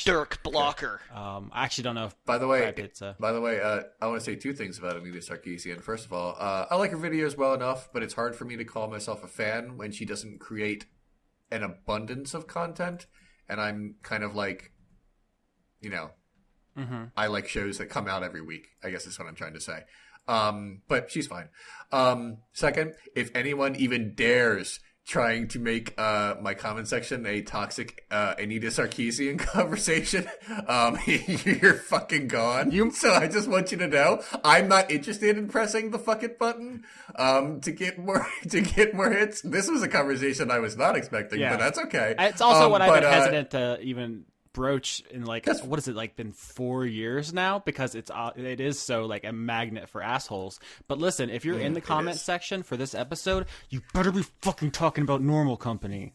Speaker 2: Dirk Blocker.
Speaker 3: I actually don't know if
Speaker 1: By the way,
Speaker 3: Brad Pitt's
Speaker 1: I want to say two things about Anita Sarkeesian. First of all, I like her videos well enough, but it's hard for me to call myself a fan when she doesn't create an abundance of content. And I'm kind of like, I like shows that come out every week, I guess is what I'm trying to say. But she's fine. Second, if anyone even dares trying to make my comment section a toxic Anita Sarkeesian conversation, you're fucking gone. So I just want you to know I'm not interested in pressing the fuck it button to get more hits. This was a conversation I was not expecting, but that's okay.
Speaker 3: It's also what I've been hesitant to even broach in like what is it like been 4 years now because it is so like a magnet for assholes. But listen, if you're in the comment section for this episode, you better be fucking talking about Normal Company.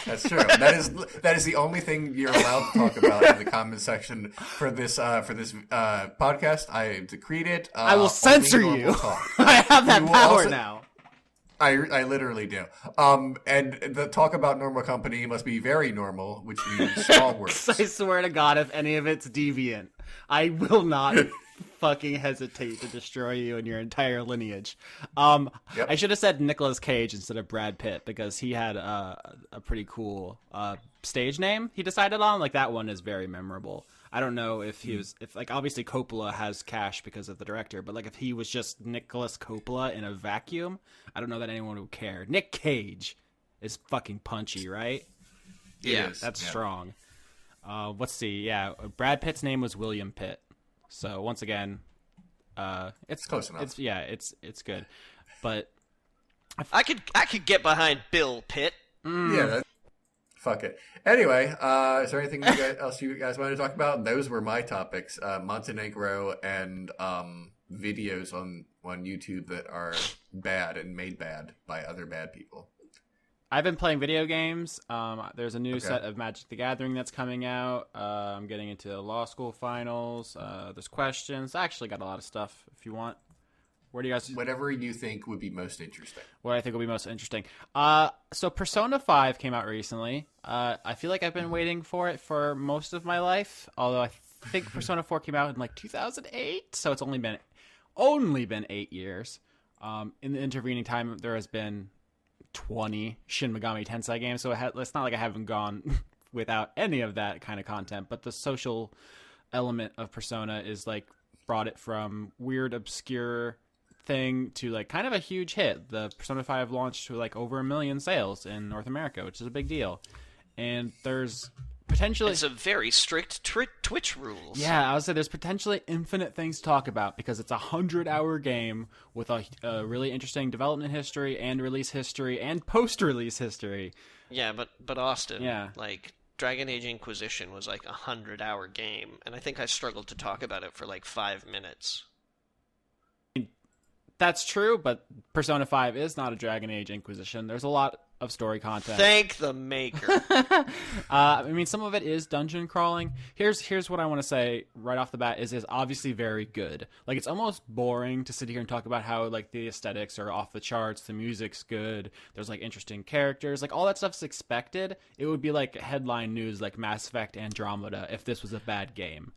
Speaker 1: That's true. That is the only thing you're allowed to talk about in the comment section for this podcast. I decreed it.
Speaker 3: I will censor you. I have that power now.
Speaker 1: I literally do. And the talk about Normal Company must be very normal, which means small words.
Speaker 3: I swear to God, if any of it's deviant, I will not fucking hesitate to destroy you and your entire lineage. I should have said Nicolas Cage instead of Brad Pitt because he had a pretty cool stage name he decided on. Like that one is very memorable. I don't know if he was, if like obviously Coppola has cash because of the director, but like if he was just Nicholas Coppola in a vacuum, I don't know that anyone would care. Nick Cage is fucking punchy, right?
Speaker 1: Yeah,
Speaker 3: that's strong. Let's see. Yeah, Brad Pitt's name was William Pitt. So once again, it's
Speaker 1: close enough.
Speaker 3: It's good, but
Speaker 2: I could get behind Bill Pitt.
Speaker 1: Yeah. Fuck it. Anyway, is there anything else you guys want to talk about? Those were my topics. Montenegro and videos on YouTube that are bad and made bad by other bad people.
Speaker 3: I've been playing video games. There's a new set of Magic the Gathering that's coming out. I'm getting into law school finals. There's questions. I actually got a lot of stuff if you want. Where do you guys...
Speaker 1: Whatever you think would be most interesting.
Speaker 3: What I think will be most interesting. So Persona 5 came out recently. I feel like I've been waiting for it for most of my life. Although I think Persona 4 came out in like 2008. So it's only been 8 years. In the intervening time, there has been 20 Shin Megami Tensei games. So it's not like I haven't gone without any of that kind of content. But the social element of Persona is like brought it from weird, obscure thing to like kind of a huge hit. The Persona 5 launched to like over 1 million sales in North America, which is a big deal. And there's potentially...
Speaker 2: It's a very strict Twitch rules.
Speaker 3: Yeah, I would say there's potentially infinite things to talk about because it's a 100-hour game with a really interesting development history and release history and post-release history.
Speaker 2: Yeah, but Austin,
Speaker 3: yeah.
Speaker 2: like, Dragon Age Inquisition was like a 100-hour game, and I think I struggled to talk about it for like 5 minutes.
Speaker 3: That's true, but Persona 5 is not a Dragon Age Inquisition. There's a lot of story content.
Speaker 2: Thank the maker.
Speaker 3: I mean, some of it is dungeon crawling. Here's what I want to say right off the bat is obviously very good. Like, it's almost boring to sit here and talk about how, like, the aesthetics are off the charts, the music's good, there's, like, interesting characters. Like, all that stuff's expected. It would be, like, headline news like Mass Effect Andromeda if this was a bad game.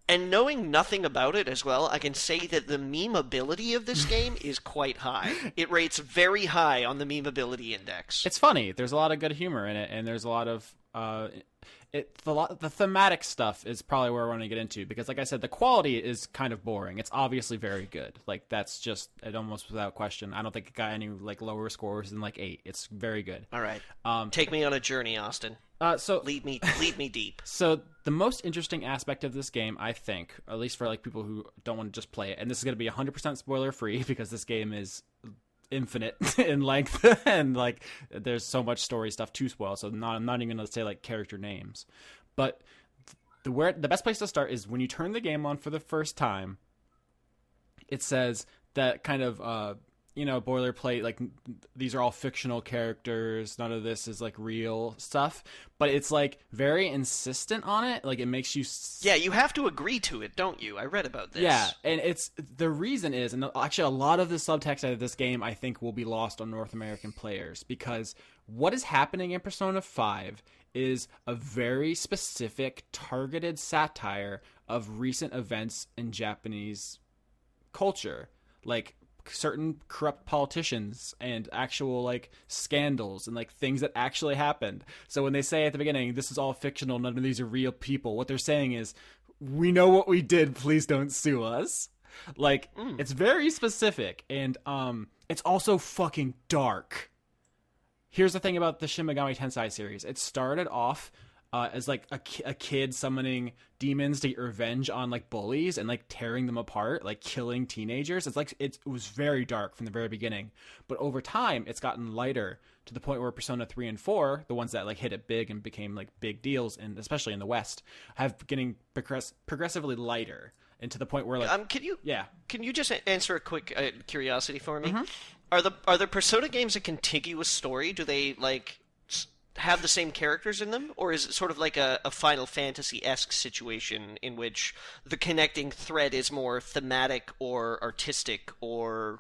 Speaker 2: And knowing nothing about it as well, I can say that the memeability of this game is quite high. It rates very high on the memeability index.
Speaker 3: It's funny. There's a lot of good humor in it, and there's a lot of the thematic stuff is probably where I want to get into because, like I said, the quality is kind of boring. It's obviously very good. Like that's just it almost without question. I don't think it got any like lower scores than like 8. It's very good.
Speaker 2: All right, take me on a journey, Austin.
Speaker 3: So
Speaker 2: lead me deep.
Speaker 3: So the most interesting aspect of this game, I think, at least for like people who don't want to just play it, and this is going to be 100% spoiler free because this game is infinite in length and like there's so much story stuff to spoil. So I'm not even going to say like character names, but the best place to start is when you turn the game on for the first time. It says that kind of boilerplate, like these are all fictional characters, none of this is like real stuff, but it's like very insistent on it. Like it makes you
Speaker 2: you have to agree to it, don't you? I read about this.
Speaker 3: Yeah, and it's the reason is, and actually a lot of the subtext out of this game I think will be lost on North American players because what is happening in Persona 5 is a very specific targeted satire of recent events in Japanese culture, like certain corrupt politicians and actual like scandals and like things that actually happened. So when they say at the beginning, this is all fictional, none of these are real people, what they're saying is, we know what we did, please don't sue us. Like, it's very specific, and it's also fucking dark. Here's the thing about the Shin Megami Tensei series. It started off as like a kid summoning demons to get revenge on like bullies and like tearing them apart, like killing teenagers. It's like it was very dark from the very beginning, but over time it's gotten lighter to the point where Persona 3 and 4, the ones that like hit it big and became like big deals, and especially in the West, have getting progressively lighter, and to the point where like
Speaker 2: can you just answer a quick curiosity for me? Are the Persona games a contiguous story? Do they like have the same characters in them, or is it sort of like a Final Fantasy-esque situation in which the connecting thread is more thematic or artistic or,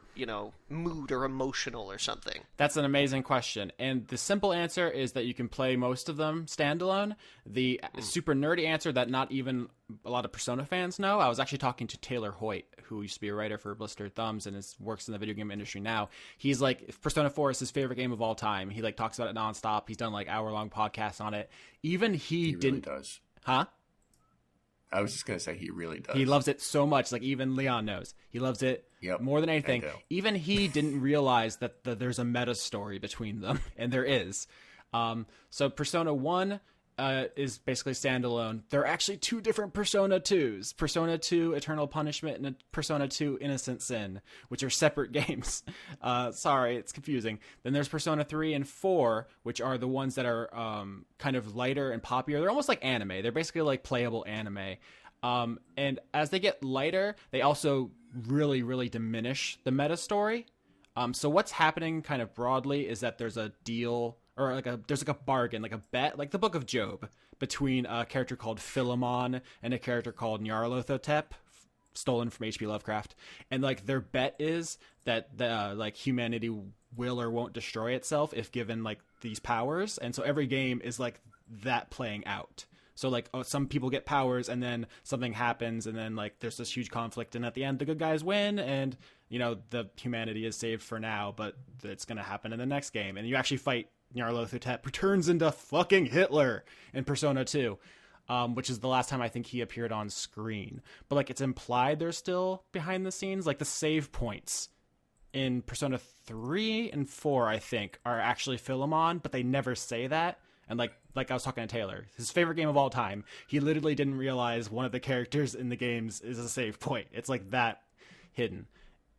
Speaker 2: mood or emotional or something?
Speaker 3: That's an amazing question, and the simple answer is that you can play most of them standalone. The super nerdy answer that not even a lot of Persona fans know, I was actually talking to Taylor Hoyt, who used to be a writer for Blistered Thumbs and works in the video game industry now. He's like, Persona 4 is his favorite game of all time. He like talks about it nonstop. He's done like hour-long podcasts on it. Even he didn't...
Speaker 1: Really does.
Speaker 3: Huh?
Speaker 1: I was just going to say he really does.
Speaker 3: He loves it so much. Like even Leon knows. He loves it more than anything. Even he didn't realize that there's a meta story between them, and there is. So Persona 1... is basically standalone. There are actually 2 different Persona 2s. Persona 2 Eternal Punishment and Persona 2 Innocent Sin, which are separate games. Sorry, it's confusing. Then there's Persona 3 and 4, which are the ones that are kind of lighter and poppier. They're almost like anime. They're basically like playable anime. And as they get lighter, they also really, really diminish the meta story. So what's happening kind of broadly is that there's a deal... or there's a bargain, like a bet, like the Book of Job, between a character called Philemon and a character called Nyarlathotep, stolen from H.P. Lovecraft. And like their bet is that like humanity will or won't destroy itself if given like these powers. And so every game is like that playing out. So like some people get powers and then something happens and then like there's this huge conflict, and at the end the good guys win and the humanity is saved for now, but it's going to happen in the next game. And you actually fight Nyarlathotep, who turns into fucking Hitler in Persona 2, which is the last time I think he appeared on screen. But like it's implied they're still behind the scenes, like the save points in Persona 3 and 4, I think, are actually Philemon, but they never say that. And like I was talking to Taylor, his favorite game of all time, he literally didn't realize one of the characters in the games is a save point. It's like that hidden.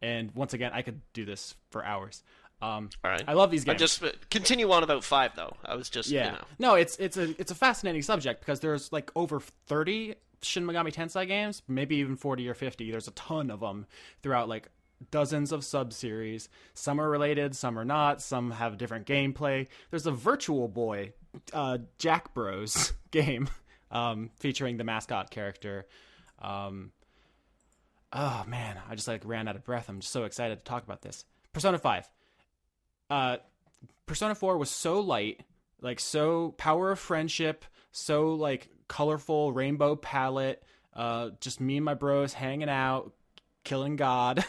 Speaker 3: And once again, I could do this for hours.
Speaker 2: All right.
Speaker 3: I love these games.
Speaker 2: Just continue on about 5 though. I was just
Speaker 3: No, it's a fascinating subject because there's like over 30 Shin Megami Tensei games, maybe even 40 or 50. There's a ton of them throughout like dozens of sub-series. Some are related, some are not. Some have different gameplay. There's a Virtual Boy, Jack Bros game featuring the mascot character. Oh man, I just like ran out of breath. I'm just so excited to talk about this. Persona 5. Persona 4 was so light, like so power of friendship, so like colorful rainbow palette, just me and my bros hanging out, killing God,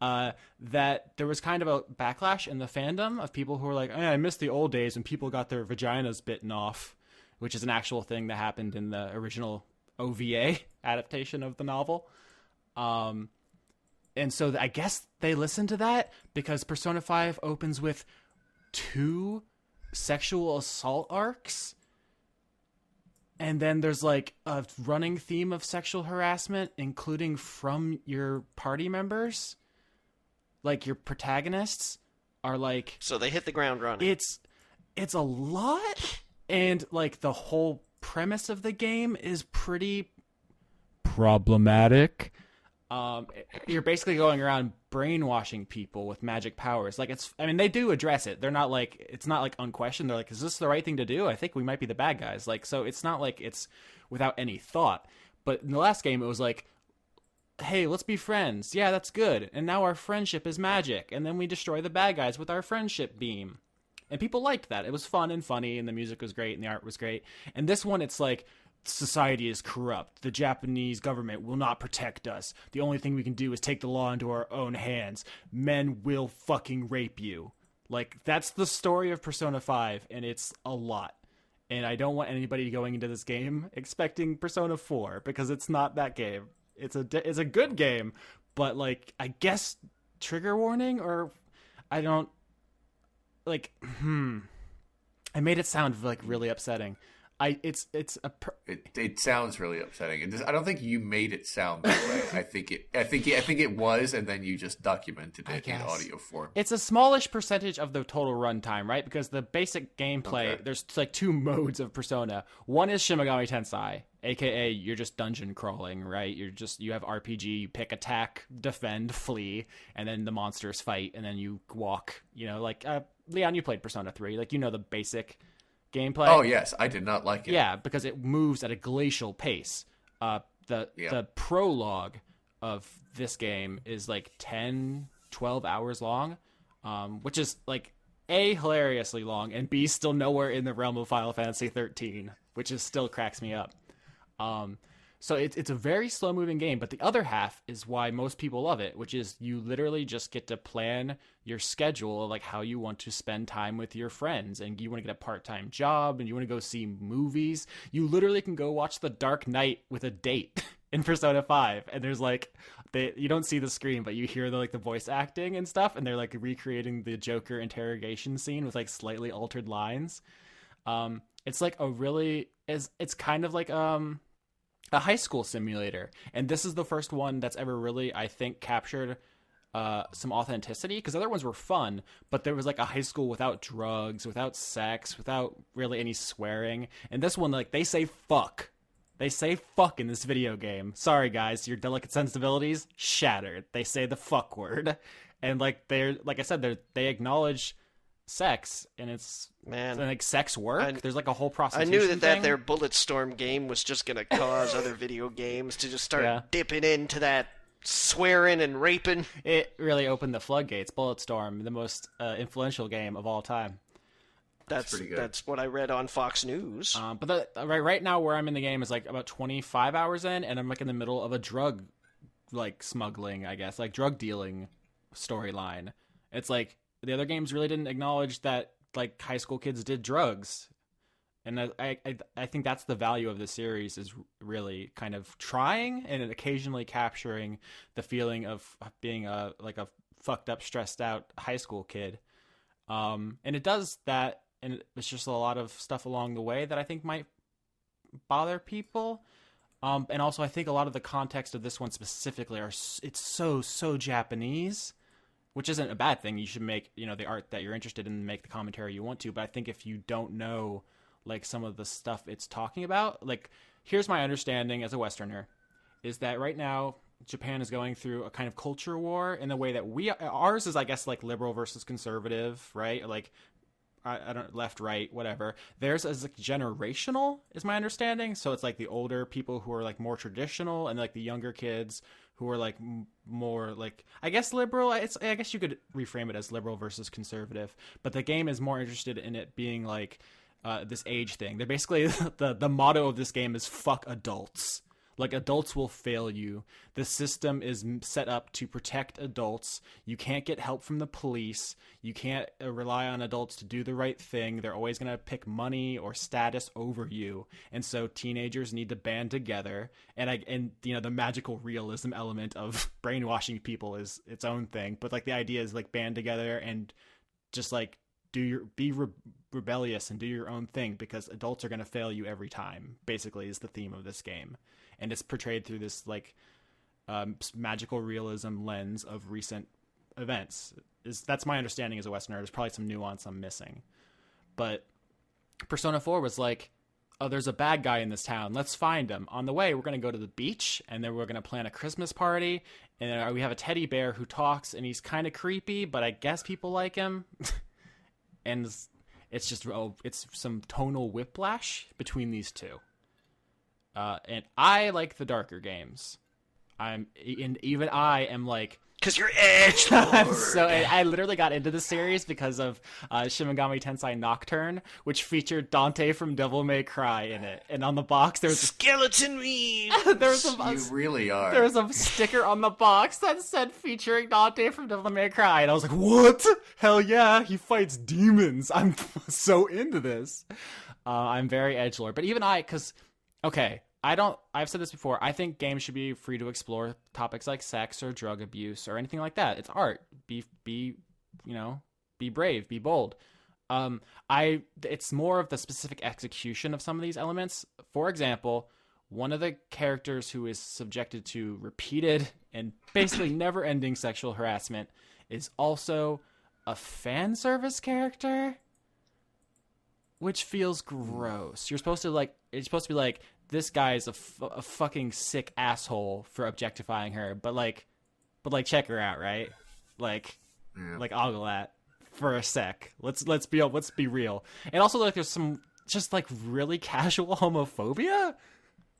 Speaker 3: that there was kind of a backlash in the fandom of people who were like, I miss the old days when people got their vaginas bitten off, which is an actual thing that happened in the original OVA adaptation of the novel. And so I guess they listened to that because Persona 5 opens with 2 sexual assault arcs. And then there's like a running theme of sexual harassment, including from your party members. Like your protagonists are like...
Speaker 2: So they hit the ground running.
Speaker 3: It's a lot. And like the whole premise of the game is pretty problematic. You're basically going around brainwashing people with magic powers. Like they do address it. They're not like, it's not like unquestioned. They're like, is this the right thing to do? I think we might be the bad guys. Like, so it's not like it's without any thought. But in the last game, it was like, hey, let's be friends. Yeah, that's good. And now our friendship is magic. And then we destroy the bad guys with our friendship beam. And people liked that. It was fun and funny, and the music was great, and the art was great. And this one, it's like, society is corrupt. The Japanese government will not protect us. The only thing we can do is take the law into our own hands. Men will fucking rape you. Like, that's the story of Persona 5, and it's a lot. And I don't want anybody going into this game expecting Persona 4, because it's not that game. It's a good game, but, like, I guess trigger warning, or I don't... Like, I made it sound, like, really upsetting.
Speaker 1: It sounds really upsetting. I don't think you made it sound that way. I think it was, and then you just documented it in audio form.
Speaker 3: It's a smallish percentage of the total runtime, right? Because the basic gameplay, There's like 2 modes of Persona. One is Shin Megami Tensei, aka you're just dungeon crawling, right? You have RPG, you pick attack, defend, flee, and then the monsters fight, and then you walk. You know, like Leon, you played Persona 3, like you know the basic gameplay.
Speaker 1: Oh yes, I did not like it.
Speaker 3: Yeah, because it moves at a glacial pace. The prologue of this game is like 10, 12 hours long, which is like A, hilariously long, and B, still nowhere in the realm of Final Fantasy 13, which is still cracks me up. So it's a very slow-moving game, but the other half is why most people love it, which is you literally just get to plan your schedule, like how you want to spend time with your friends, and you want to get a part-time job, and you want to go see movies. You literally can go watch The Dark Knight with a date in Persona 5, and there's like, you don't see the screen, but you hear the voice acting and stuff, and they're like recreating the Joker interrogation scene with like slightly altered lines. It's like it's kind of like a high school simulator, and this is the first one that's ever really, I think, captured some authenticity, because other ones were fun, but there was like a high school without drugs, without sex, without really any swearing. And this one, like, they say fuck in this video game. Sorry guys, your delicate sensibilities shattered. They say the fuck word, and like I said, they acknowledge sex, and it's like sex work. There's like a whole prostitution
Speaker 2: I knew that
Speaker 3: thing.
Speaker 2: Their Bulletstorm game was just gonna cause other video games to just start dipping into that swearing and raping.
Speaker 3: It really opened the floodgates. Bulletstorm, the most influential game of all time.
Speaker 2: That's pretty good. That's what I read on Fox News.
Speaker 3: But right now where I'm in the game is like about 25 hours in, and I'm like in the middle of a drug smuggling, I guess, like drug dealing storyline. It's like the other games really didn't acknowledge that like high school kids did drugs. And I think that's the value of the series, is really kind of trying and occasionally capturing the feeling of being a fucked up, stressed out high school kid. And it does that, and it's just a lot of stuff along the way that I think might bother people. And also I think a lot of the context of this one specifically it's so Japanese, which isn't a bad thing. You should make, the art that you're interested in, make the commentary you want to. But I think if you don't know, like, some of the stuff it's talking about, like, here's my understanding as a Westerner, is that right now Japan is going through a kind of culture war in the way that ours is, I guess, like liberal versus conservative, right? Like, I don't, left, right, whatever. Theirs is like generational, is my understanding. So it's like the older people who are like more traditional, and like the younger kids who are like more like, I guess, liberal. I guess you could reframe it as liberal versus conservative. But the game is more interested in it being like this age thing. They're basically the motto of this game is "fuck adults." Like, adults will fail you. The system is set up to protect adults. You can't get help from the police. You can't rely on adults to do the right thing. They're always going to pick money or status over you. And so teenagers need to band together. And the magical realism element of brainwashing people is its own thing. But like, the idea is like, band together and just like be rebellious and do your own thing, because adults are going to fail you every time, basically, is the theme of this game. And it's portrayed through this like magical realism lens of recent events. That's my understanding as a Westerner. There's probably some nuance I'm missing. But Persona 4 was like, oh, there's a bad guy in this town. Let's find him. On the way, we're going to go to the beach, and then we're going to plan a Christmas party. And we have a teddy bear who talks, and he's kind of creepy, but I guess people like him. And it's just, it's some tonal whiplash between these two. And I like the darker games. Even I am like,
Speaker 2: because you're edgelord.
Speaker 3: I literally got into the series because of Shin Megami Tensei Nocturne, which featured Dante from Devil May Cry in it. And on the box, there was
Speaker 2: skeleton memes.
Speaker 1: You really are.
Speaker 3: There was a sticker on the box that said featuring Dante from Devil May Cry, and I was like, "What? Hell yeah! He fights demons! I'm so into this." I'm very edgelord, but even I've said this before, I think games should be free to explore topics like sex or drug abuse or anything like that. It's art. Be brave, be bold. It's more of the specific execution of some of these elements. For example, one of the characters who is subjected to repeated and basically never-ending sexual harassment is also a fan service character, which feels gross. It's supposed to be like, this guy is a fucking sick asshole for objectifying her, but check her out, right? Like ogle that for a sec. Let's be real. And also, like, there's some just like really casual homophobia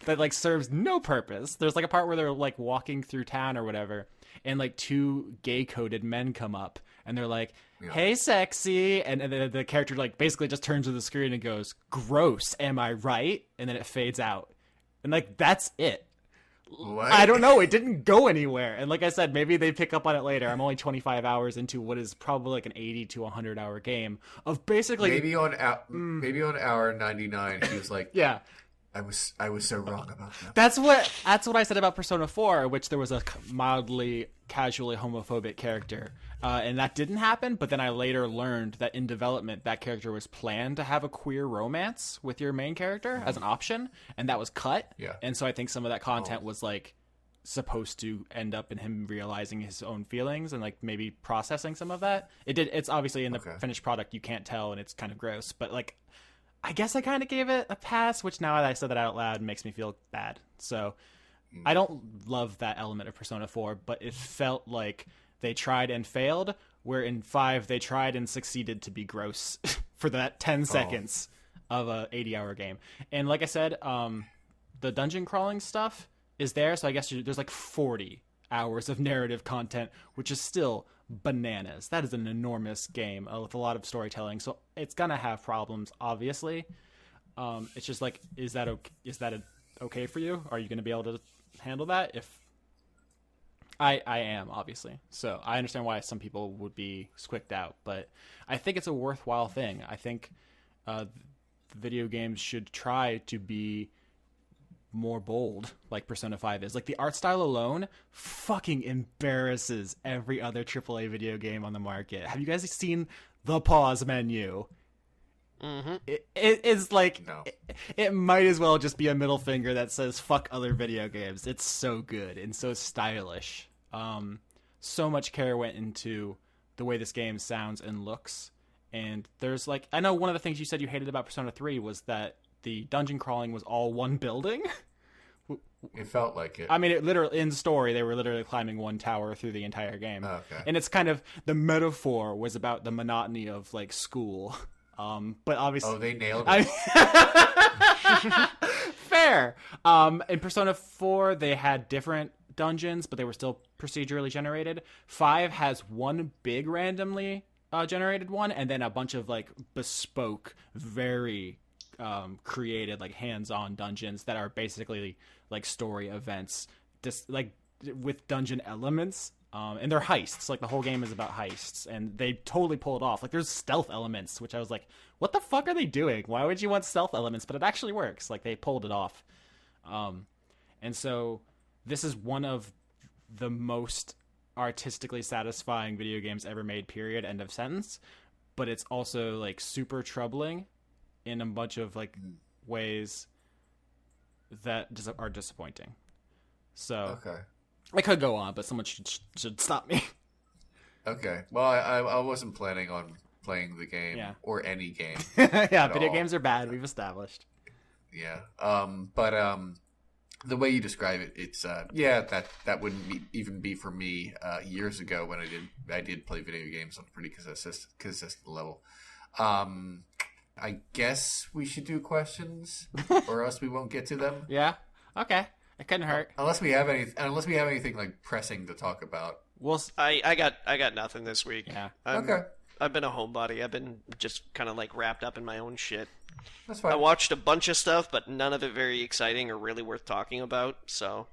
Speaker 3: that like serves no purpose. There's like a part where they're like walking through town or whatever, and like two gay-coded men come up, and they're like, "Hey, sexy," and then the character like basically just turns to the screen and goes, "Gross, am I right?" And then it fades out, and like, that's it.
Speaker 1: What?
Speaker 3: I don't know. It didn't go anywhere. And like I said, maybe they pick up on it later. I'm only 25 hours into what is probably like an 80 to 100 hour game of basically
Speaker 1: maybe on hour 99 he was like,
Speaker 3: yeah,
Speaker 1: I was so wrong about that.
Speaker 3: That's what I said about Persona 4, which there was a mildly, casually homophobic character, and that didn't happen. But then I later learned that in development, that character was planned to have a queer romance with your main character as an option, and that was cut.
Speaker 1: Yeah.
Speaker 3: And so I think some of that content was like supposed to end up in him realizing his own feelings and like maybe processing some of that. It did. It's obviously in the finished product you can't tell, and it's kind of gross, but like, I guess I kind of gave it a pass, which now that I said that out loud makes me feel bad. So I don't love that element of Persona 4, but it felt like they tried and failed, where in 5 they tried and succeeded to be gross for that 10 seconds of a 80-hour game. And like I said, the dungeon crawling stuff is there, so I guess there's like 40 hours of narrative content, which is still bananas. That is an enormous game with a lot of storytelling, so it's gonna have problems, obviously. It's just like, is that okay for you? Are you gonna be able to handle that? If I am, obviously, so I understand why some people would be squicked out, but I think it's a worthwhile thing. I think video games should try to be more bold, like Persona 5 is. Like, the art style alone fucking embarrasses every other AAA video game on the market. Have you guys seen the pause menu?
Speaker 2: Mm-hmm.
Speaker 3: It is like,
Speaker 1: No.
Speaker 3: it might as well just be a middle finger that says fuck other video games. It's so good and so stylish. So much care went into the way this game sounds and looks. And there's like, I know one of the things you said you hated about Persona 3 was that the dungeon crawling was all one building.
Speaker 1: It felt like it.
Speaker 3: I mean, it literally, in the story, they were literally climbing one tower through the entire game.
Speaker 1: Oh, okay.
Speaker 3: And it's kind of, the metaphor was about the monotony of like school. But obviously,
Speaker 1: Oh, they nailed it.
Speaker 3: Fair. In Persona 4, they had different dungeons, but they were still procedurally generated. 5 has one big randomly generated one, and then a bunch of like bespoke, very created, like hands-on dungeons that are basically like story events, just like with dungeon elements. And they're heists. Like, the whole game is about heists, and they totally pull it off. Like, there's stealth elements, which I was like, what the fuck are they doing? Why would you want stealth elements? But it actually works. Like, they pulled it off. And so this is one of the most artistically satisfying video games ever made, period, end of sentence. But it's also like super troubling in a bunch of like ways that are disappointing. So
Speaker 1: Okay.
Speaker 3: I could go on, but someone should stop me.
Speaker 1: Okay. Well, I wasn't planning on playing the game or any game.
Speaker 3: Yeah, video
Speaker 1: all.
Speaker 3: games are bad. We've established.
Speaker 1: Yeah. But the way you describe it, it's that wouldn't even be for me years ago when I did play video games on a pretty consistent level. I guess we should do questions, or else we won't get to them.
Speaker 3: Yeah. Okay. It couldn't hurt.
Speaker 1: Unless we have anything like pressing to talk about.
Speaker 2: I got nothing this week.
Speaker 3: Yeah.
Speaker 1: Okay.
Speaker 2: I've been a homebody. I've been just kind of like wrapped up in my own shit.
Speaker 1: That's fine.
Speaker 2: I watched a bunch of stuff, but none of it very exciting or really worth talking about. So,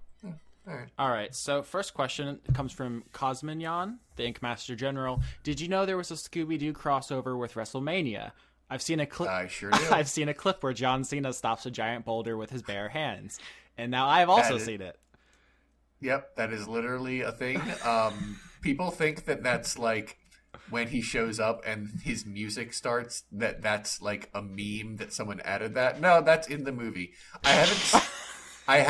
Speaker 3: All right. So first question comes from Cosmignon, the Ink Master General. Did you know there was a Scooby-Doo crossover with WrestleMania? I've seen a clip.
Speaker 1: I sure do.
Speaker 3: I've seen a clip where John Cena stops a giant boulder with his bare hands, and now I've also seen it.
Speaker 1: Yep, that is literally a thing. People think that that's like when he shows up and his music starts, that's like a meme that someone added that. No, that's in the movie. I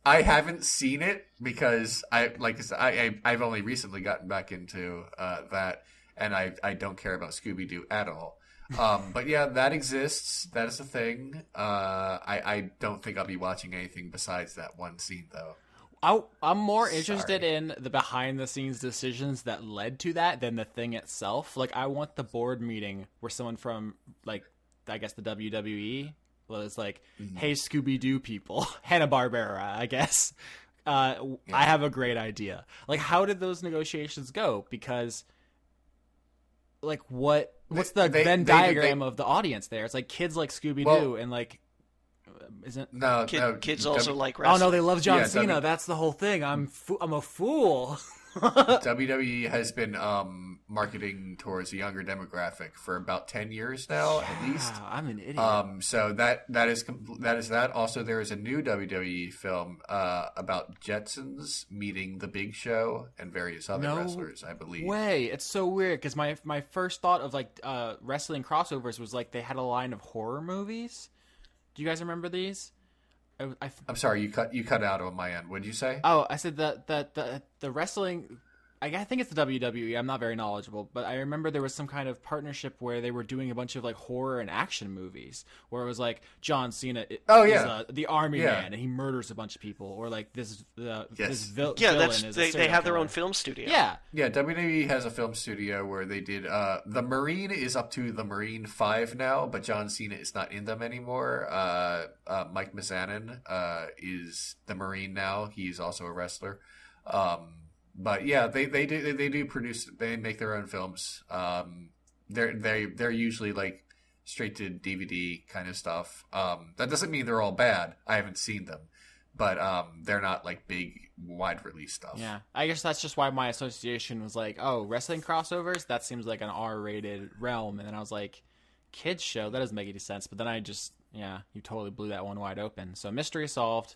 Speaker 1: haven't seen it because I've only recently gotten back into that, and I don't care about Scooby-Doo at all. But yeah, that exists. That is a thing. I don't think I'll be watching anything besides that one scene though.
Speaker 3: I'm more interested in the behind-the-scenes decisions that led to that than the thing itself. Like, I want the board meeting where someone from, like, I guess the WWE was like, hey, Scooby-Doo people, Hanna-Barbera, I guess. I have a great idea. Like, how did those negotiations go? Because, like, what's the Venn diagram of the audience there? It's like kids like Scooby-Doo and, like, isn't
Speaker 2: kids also like wrestling.
Speaker 3: Oh no, they love John Cena. That's the whole thing. I'm a fool.
Speaker 1: WWE has been marketing towards a younger demographic for about 10 years now, at least.
Speaker 3: I'm an idiot.
Speaker 1: So that is that. Also, there is a new WWE film about Jetsons meeting the Big Show and various other wrestlers, I believe.
Speaker 3: Way, it's so weird because my first thought of like wrestling crossovers was like they had a line of horror movies. Do you guys remember these?
Speaker 1: I'm sorry, you cut out on my end. What did you say?
Speaker 3: Oh, I said that the wrestling. I think it's the WWE. I'm not very knowledgeable, but I remember there was some kind of partnership where they were doing a bunch of like horror and action movies, where it was like John Cena is the army man and he murders a bunch of people, or like this villain is
Speaker 2: they have their own film studio.
Speaker 3: Yeah,
Speaker 1: WWE has a film studio where they did the Marine is up to the Marine 5 now, but John Cena is not in them anymore. Mike Mizanin is the Marine now. He's also a wrestler. But yeah, they do produce. They make their own films. They're usually like straight to DVD kind of stuff. That doesn't mean they're all bad. I haven't seen them, but they're not like big wide release stuff.
Speaker 3: Yeah, I guess that's just why my association was like, oh, wrestling crossovers. That seems like an R-rated realm, and then I was like, kids show. That doesn't make any sense. But then I just Yeah, you totally blew that one wide open. So mystery solved.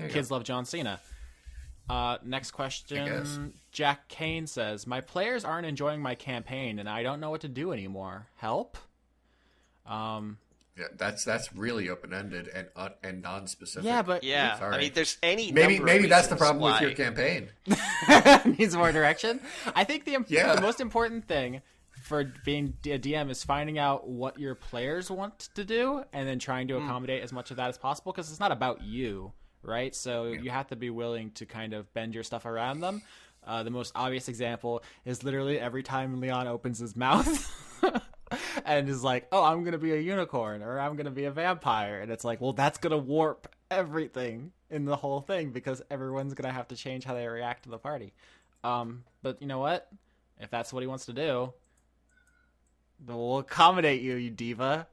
Speaker 3: Kids love John Cena. Next question. Jack Kane says, my players aren't enjoying my campaign and I don't know what to do anymore. Help?
Speaker 1: Yeah, that's really open-ended and non-specific.
Speaker 3: Yeah, but
Speaker 2: Yeah,
Speaker 1: Sorry.
Speaker 2: I mean, there's any
Speaker 1: maybe that's the problem
Speaker 2: why.
Speaker 1: with your campaign.
Speaker 3: needs more direction. I think the
Speaker 1: Yeah.
Speaker 3: most important thing for being a DM is finding out what your players want to do and then trying to accommodate as much of that as possible, because it's not about you, right? So you have to be willing to kind of bend your stuff around them. The most obvious example is literally every time Leon opens his mouth and is like, oh, I'm going to be a unicorn or I'm going to be a vampire. And it's like, well, that's going to warp everything in the whole thing because everyone's going to have to change how they react to the party. But you know what? If that's what he wants to do, then we'll accommodate you, you diva.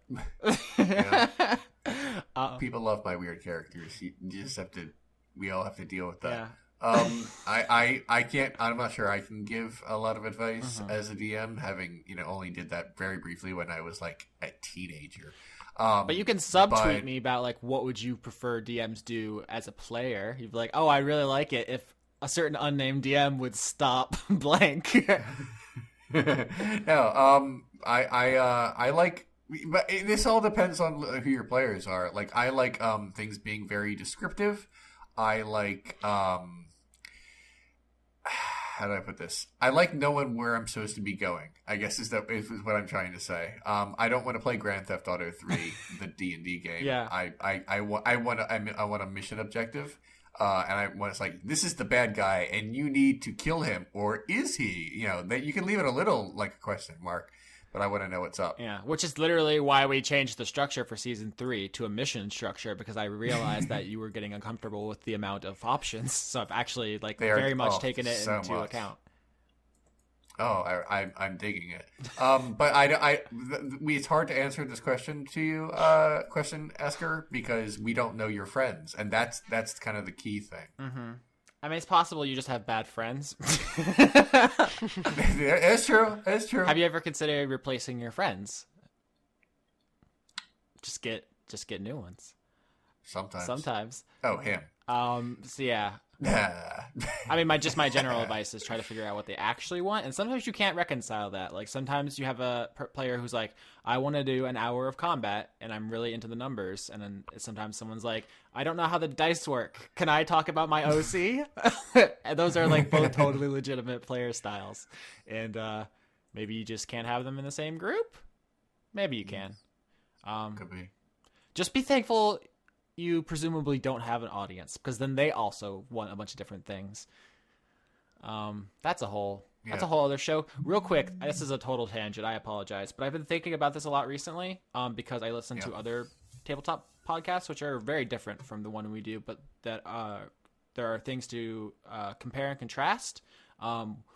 Speaker 1: People love my weird characters. You just have to. We all have to deal with that.
Speaker 3: Yeah.
Speaker 1: I can't. I'm not sure I can give a lot of advice as a DM, having only did that very briefly when I was like a teenager.
Speaker 3: But you can subtweet me about like what would you prefer DMs do as a player. You'd be like, oh, I really like it if a certain unnamed DM would stop blank.
Speaker 1: No, I like, but this all depends on who your players are. Like, I like things being very descriptive. I like how do I put this? I like knowing where I'm supposed to be going, I guess is what I'm trying to say. I don't want to play Grand Theft Auto 3, the D&D game.
Speaker 3: Yeah.
Speaker 1: I want a mission objective. And it's like, this is the bad guy, and you need to kill him, or is he? That you can leave it a little like a question mark, but I want to know what's up.
Speaker 3: Yeah, which is literally why we changed the structure for season 3 to a mission structure, because I realized that you were getting uncomfortable with the amount of options. So I've actually very much taken it into account.
Speaker 1: Oh, I'm digging it. But it's hard to answer this question to you, Esker, because we don't know your friends, and that's kind of the key thing.
Speaker 3: Mm-hmm. I mean, it's possible you just have bad friends.
Speaker 1: It's true. It's true.
Speaker 3: Have you ever considered replacing your friends? Just get new ones. Sometimes.
Speaker 1: Oh, him.
Speaker 3: So yeah. I mean, my general advice is try to figure out what they actually want, and sometimes you can't reconcile that. Like, sometimes you have a player who's like, I want to do an hour of combat, and I'm really into the numbers, and then sometimes someone's like, I don't know how the dice work. Can I talk about my OC? And those are like both totally legitimate player styles, and maybe you just can't have them in the same group. Maybe you can.
Speaker 1: Could be.
Speaker 3: Just be thankful you presumably don't have an audience, because then they also want a bunch of different things. That's a whole other show. Real quick, this is a total tangent, I apologize, but I've been thinking about this a lot recently, because I listen to other tabletop podcasts, which are very different from the one we do, but that there are things to compare and contrast.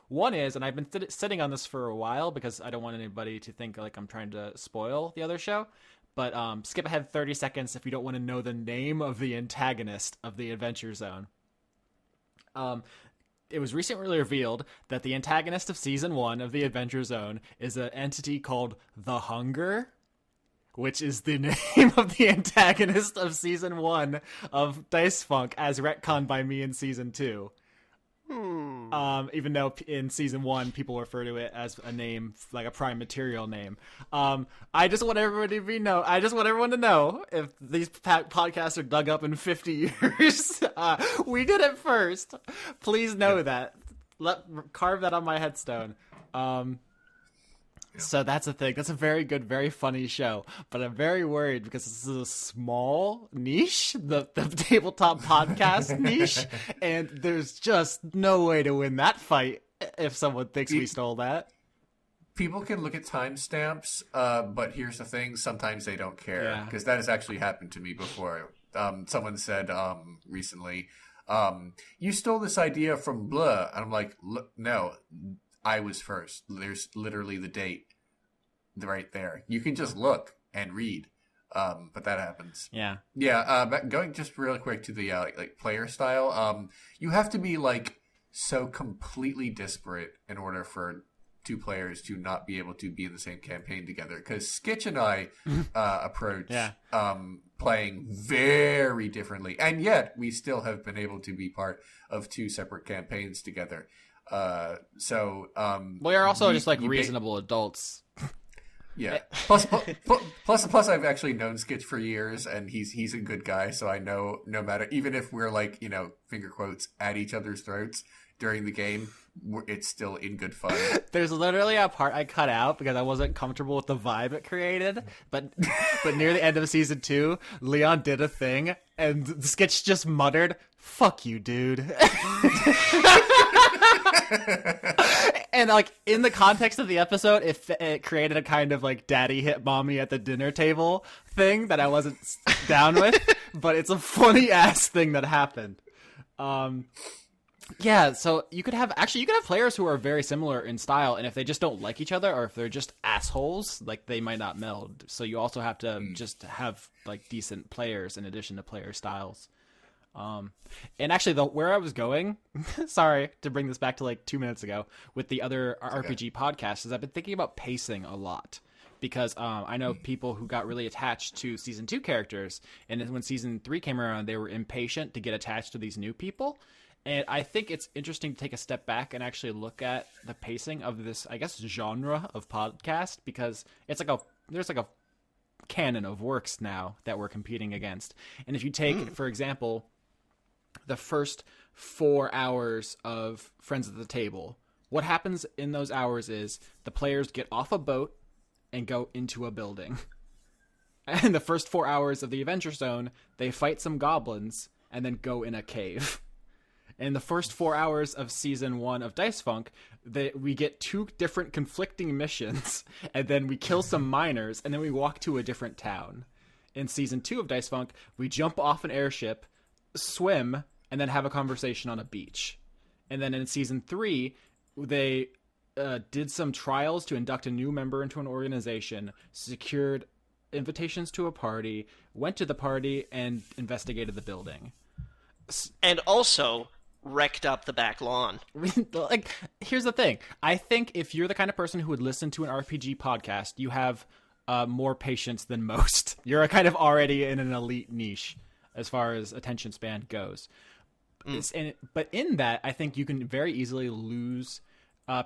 Speaker 3: One is, and I've been sitting on this for a while because I don't want anybody to think like I'm trying to spoil the other show, but skip ahead 30 seconds if you don't want to know the name of the antagonist of the Adventure Zone. It was recently revealed that the antagonist of Season 1 of the Adventure Zone is an entity called The Hunger, which is the name of the antagonist of Season 1 of Dice Funk, as retconned by me in Season 2. Even though in Season 1 people refer to it as a name, like a prime material name. I just want everyone to know, if these podcasts are dug up in 50 years, we did it first. Please know that. Carve that on my headstone. So that's a thing. That's a very good, very funny show. But I'm very worried because this is a small niche, the tabletop podcast niche, and there's just no way to win that fight if someone thinks we stole that.
Speaker 1: People can look at timestamps, but here's the thing: sometimes they don't care, because that has actually happened to me before. Someone said recently, "You stole this idea from blah," and I'm like, "No. I was first." There's literally the date right there. You can just look and read, but that happens.
Speaker 3: Yeah.
Speaker 1: Going just real quick to the like player style. You have to be like so completely disparate in order for two players to not be able to be in the same campaign together, because Skitch and I approach playing very differently, and yet we still have been able to be part of two separate campaigns together.
Speaker 3: We are also just like reasonable adults.
Speaker 1: Yeah. Plus, I've actually known Skitch for years, and he's a good guy. So I know no matter, even if we're like, finger quotes, at each other's throats during the game, it's still in good fun.
Speaker 3: There's literally a part I cut out because I wasn't comfortable with the vibe it created. But near the end of season 2, Leon did a thing, and Skitch just muttered, "Fuck you, dude." And like in the context of the episode, it created a kind of like daddy hit mommy at the dinner table thing that I wasn't down with, but it's a funny ass thing that happened. Yeah, so you could have players who are very similar in style, and if they just don't like each other, or if they're just assholes, like they might not meld. So you also have to just have like decent players in addition to player styles. And actually, where I was going, sorry to bring this back to like 2 minutes ago with the other RPG podcast, is I've been thinking about pacing a lot. Because I know people who got really attached to Season 2 characters, and then when Season 3 came around, they were impatient to get attached to these new people. And I think it's interesting to take a step back and actually look at the pacing of this, I guess, genre of podcast, because it's like there's like a canon of works now that we're competing against. And if you take, for example, the first 4 hours of Friends at the Table, what happens in those hours is the players get off a boat and go into a building. And the first 4 hours of the Adventure Zone, they fight some goblins and then go in a cave. In the first 4 hours of Season 1 of Dice Funk, we get 2 different conflicting missions, and then we kill some miners, and then we walk to a different town. In Season 2 of Dice Funk, we jump off an airship, swim, and then have a conversation on a beach. And then in Season 3, they did some trials to induct a new member into an organization, secured invitations to a party, went to the party, and investigated the building.
Speaker 2: And also wrecked up the back lawn.
Speaker 3: Like, here's the thing. I think if you're the kind of person who would listen to an RPG podcast, you have more patience than most. You're kind of already in an elite niche as far as attention span goes. But in that, I think you can very easily lose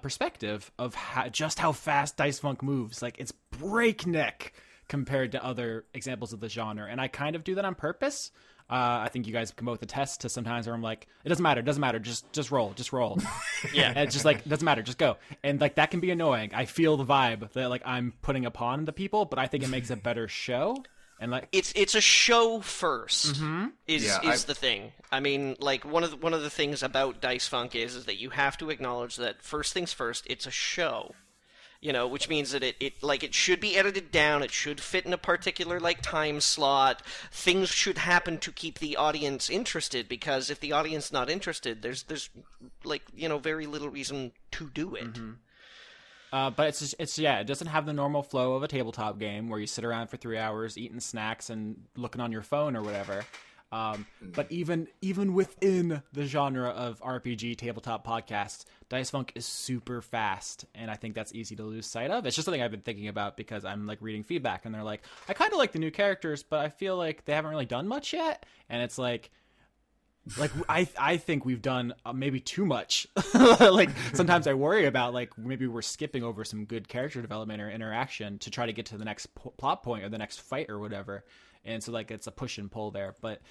Speaker 3: perspective of just how fast Dice Funk moves. Like, it's breakneck compared to other examples of the genre. And I kind of do that on purpose. I think you guys can both attest to sometimes where I'm like, it doesn't matter, just roll.
Speaker 2: Yeah.
Speaker 3: And it's just like, it doesn't matter, just go. And like, that can be annoying. I feel the vibe that like I'm putting upon the people, but I think it makes a better show. And like,
Speaker 2: it's a show first is the thing. I mean, like one of the things about Dice Funk is that you have to acknowledge that first things first, it's a show. Which means that it should be edited down. It should fit in a particular time slot. Things should happen to keep the audience interested, because if the audience is not interested, there's very little reason to do it.
Speaker 3: Mm-hmm. But it doesn't have the normal flow of a tabletop game where you sit around for 3 hours eating snacks and looking on your phone or whatever. But even within the genre of RPG tabletop podcasts, Dice Funk is super fast, and I think that's easy to lose sight of. It's just something I've been thinking about because I'm like reading feedback, and they're like, I kind of like the new characters, but I feel like they haven't really done much yet. And it's like I think we've done maybe too much. Like sometimes I worry about like maybe we're skipping over some good character development or interaction to try to get to the next plot point or the next fight or whatever. And so, like, it's a push and pull there, but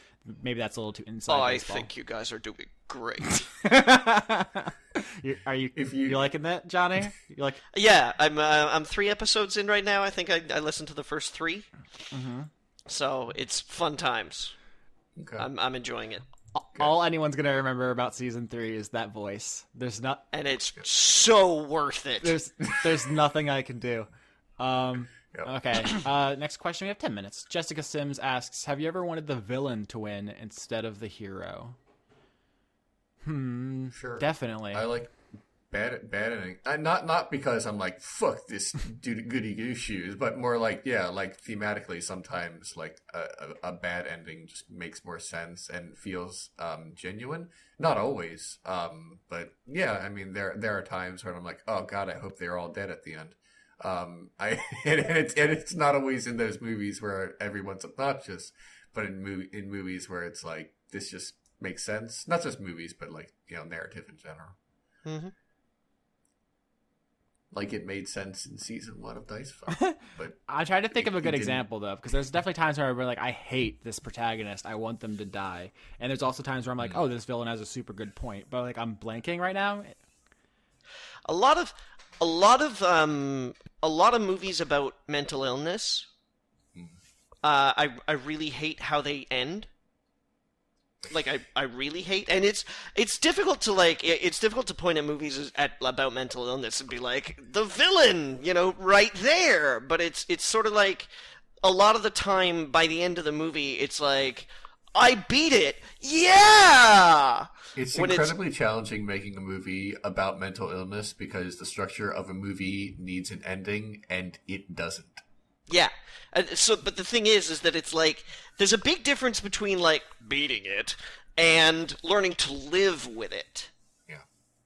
Speaker 3: maybe that's a little too inside baseball.
Speaker 2: I think you guys are doing great.
Speaker 3: You liking that, Johnny? You like?
Speaker 2: Yeah, I'm 3 episodes in right now. I think I listened to the first 3. Mm-hmm. So it's fun times. Okay. I'm enjoying it.
Speaker 3: All anyone's gonna remember about season 3 is that voice.
Speaker 2: And it's so worth it.
Speaker 3: There's nothing I can do. Okay. Next question. We have 10 minutes. Jessica Sims asks, have you ever wanted the villain to win instead of the hero?
Speaker 1: Sure.
Speaker 3: Definitely.
Speaker 1: I like bad ending. Not because I'm like fuck this goody goose shoes, but more like like thematically sometimes like a bad ending just makes more sense and feels genuine. Not always, but yeah, I mean there are times where I'm like, oh god, I hope they're all dead at the end. And it's not always in those movies where everyone's obnoxious, but in movies where it's like this just makes sense. Not just movies, but like narrative in general.
Speaker 2: Mm-hmm.
Speaker 1: Like it made sense in season 1 of Dice Farm. But
Speaker 3: I tried to think of a good example though, because there's definitely times where I'm like, I hate this protagonist. I want them to die. And there's also times where I'm like, oh, this villain has a super good point. But like I'm blanking right now.
Speaker 2: A lot of movies about mental illness. I really hate how they end. Like I really hate, and it's difficult to point at movies about mental illness and be like the villain, right there. But it's sort of like a lot of the time by the end of the movie, it's like I beat it, yeah.
Speaker 1: It's incredibly challenging making a movie about mental illness because the structure of a movie needs an ending and it doesn't.
Speaker 2: Yeah. But the thing is that it's like there's a big difference between like beating it and learning to live with it.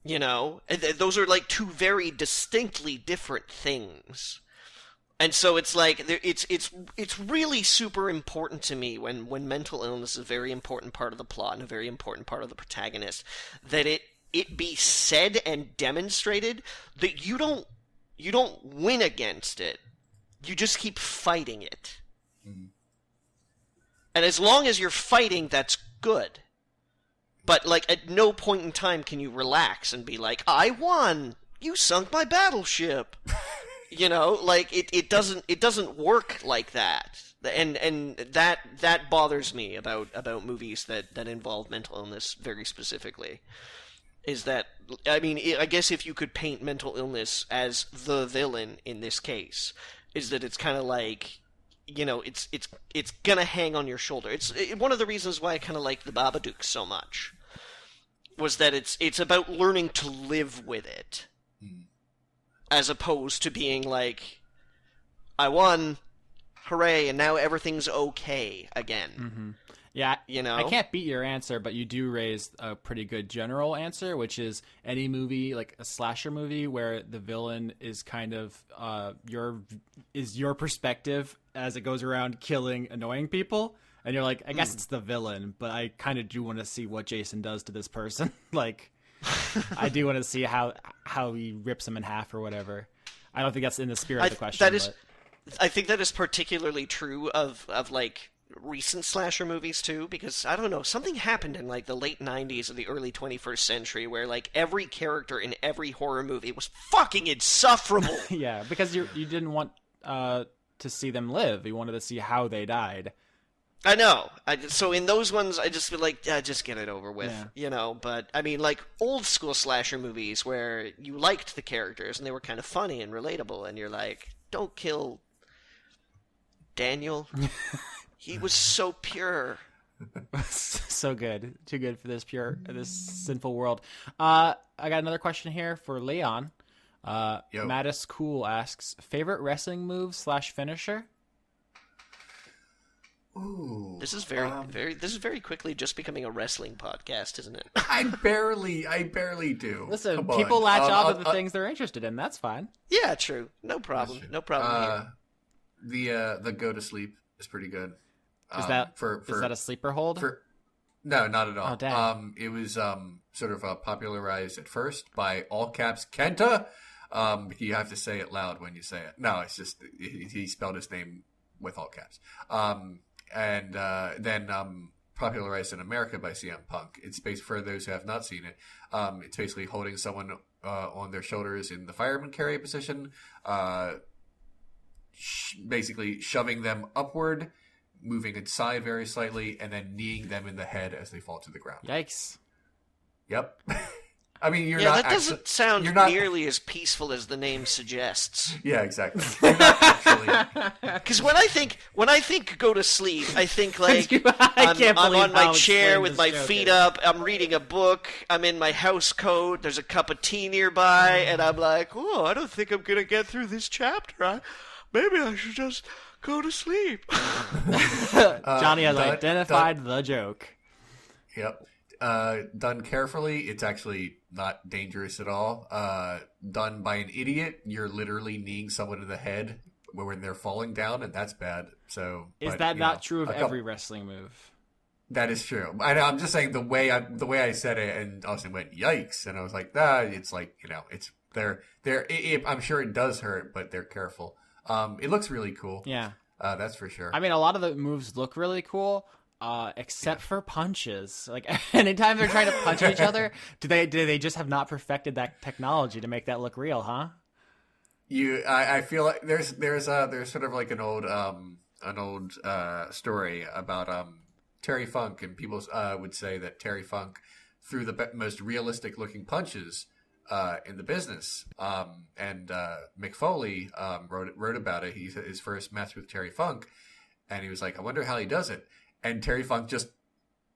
Speaker 1: Yeah.
Speaker 2: And those are like two very distinctly different things. And so it's like it's really super important to me when mental illness is a very important part of the plot and a very important part of the protagonist that it be said and demonstrated that you don't win against it. You just keep fighting it.
Speaker 1: Mm-hmm.
Speaker 2: And as long as you're fighting, that's good. But, like, at no point in time can you relax and be like, I won! You sunk my battleship! Like, it doesn't work like that. And that bothers me about movies that involve mental illness very specifically. Is that, I mean, I guess if you could paint mental illness as the villain in this case, is that it's kind of like, it's gonna hang on your shoulder. It's one of the reasons why I kind of like The Babadook so much, was that it's about learning to live with it, as opposed to being like, I won, hooray, and now everything's okay again.
Speaker 3: Mm-hmm. Yeah, I can't beat your answer, but you do raise a pretty good general answer, which is any movie, like a slasher movie, where the villain is kind of your perspective as it goes around killing annoying people, and you're like, I guess it's the villain, but I kind of do want to see what Jason does to this person. Like, I do want to see how he rips him in half or whatever. I don't think that's in the spirit of the question.
Speaker 2: I think that is particularly true of like recent slasher movies too, because I don't know, something happened in like the late 90s or the early 21st century where like every character in every horror movie was fucking insufferable.
Speaker 3: Yeah, because you didn't want to see them live. You wanted to see how they died.
Speaker 2: I know. So in those ones, I just feel like, just get it over with, But, I mean, like, old school slasher movies where you liked the characters and they were kind of funny and relatable, and you're like, don't kill Daniel. He was so pure.
Speaker 3: So good. Too good for this sinful world. I got another question here for Leon. Mattis Cool asks, favorite wrestling move / finisher?
Speaker 1: Ooh,
Speaker 2: this is very quickly just becoming a wrestling podcast, isn't it?
Speaker 1: I barely do.
Speaker 3: Listen, people latch on to the things they're interested in. That's fine.
Speaker 2: Yeah, true. No problem. No problem
Speaker 1: here. The go to sleep is pretty good.
Speaker 3: Is that a sleeper hold?
Speaker 1: No, not at all.
Speaker 3: Oh, dang.
Speaker 1: It was sort of popularized at first by all caps Kenta. You have to say it loud when you say it. No, it's just he spelled his name with all caps. And then popularized in America by CM Punk. It's based, for those who have not seen it, it's basically holding someone on their shoulders in the fireman carry position, basically shoving them upward, moving inside very slightly, and then kneeing them in the head as they fall to the ground.
Speaker 3: Yikes.
Speaker 1: Yep. I mean, you're
Speaker 2: Yeah,
Speaker 1: not.
Speaker 2: that doesn't sound
Speaker 1: you're not,
Speaker 2: nearly as peaceful as the name suggests.
Speaker 1: Yeah, exactly. You're not actually.
Speaker 2: Because when I think go to sleep, I think like
Speaker 3: I can't
Speaker 2: I'm
Speaker 3: believe
Speaker 2: on my
Speaker 3: how
Speaker 2: chair
Speaker 3: explained
Speaker 2: with
Speaker 3: this
Speaker 2: my
Speaker 3: joke
Speaker 2: feet
Speaker 3: is.
Speaker 2: up, I'm reading a book, I'm in my house coat, there's a cup of tea nearby, and I'm like, oh, I don't think I'm gonna get through this chapter. Maybe I should just go to sleep.
Speaker 3: Johnny has identified the joke.
Speaker 1: Yep. Done carefully, it's actually not dangerous at all. Done by an idiot, you're literally kneeing someone in the head when they're falling down, and that's bad. So,
Speaker 3: Is
Speaker 1: but,
Speaker 3: that
Speaker 1: you
Speaker 3: not
Speaker 1: know,
Speaker 3: true of every wrestling move?
Speaker 1: That is true. I'm just saying the way I said it, and Austin went yikes, and I was like, it's like, you know, it's I'm sure it does hurt, but they're careful. It looks really cool.
Speaker 3: Yeah.
Speaker 1: That's for sure.
Speaker 3: I mean, a lot of the moves look really cool, except for punches. Like, anytime they're trying to punch each other, do they just have not perfected that technology to make that look real, huh?
Speaker 1: I feel like there's sort of like an old story about Terry Funk, and people would say that Terry Funk threw the most realistic looking punches in the business. And Mick Foley wrote about it. His first match with Terry Funk, and he was like, I wonder how he does it. And Terry Funk just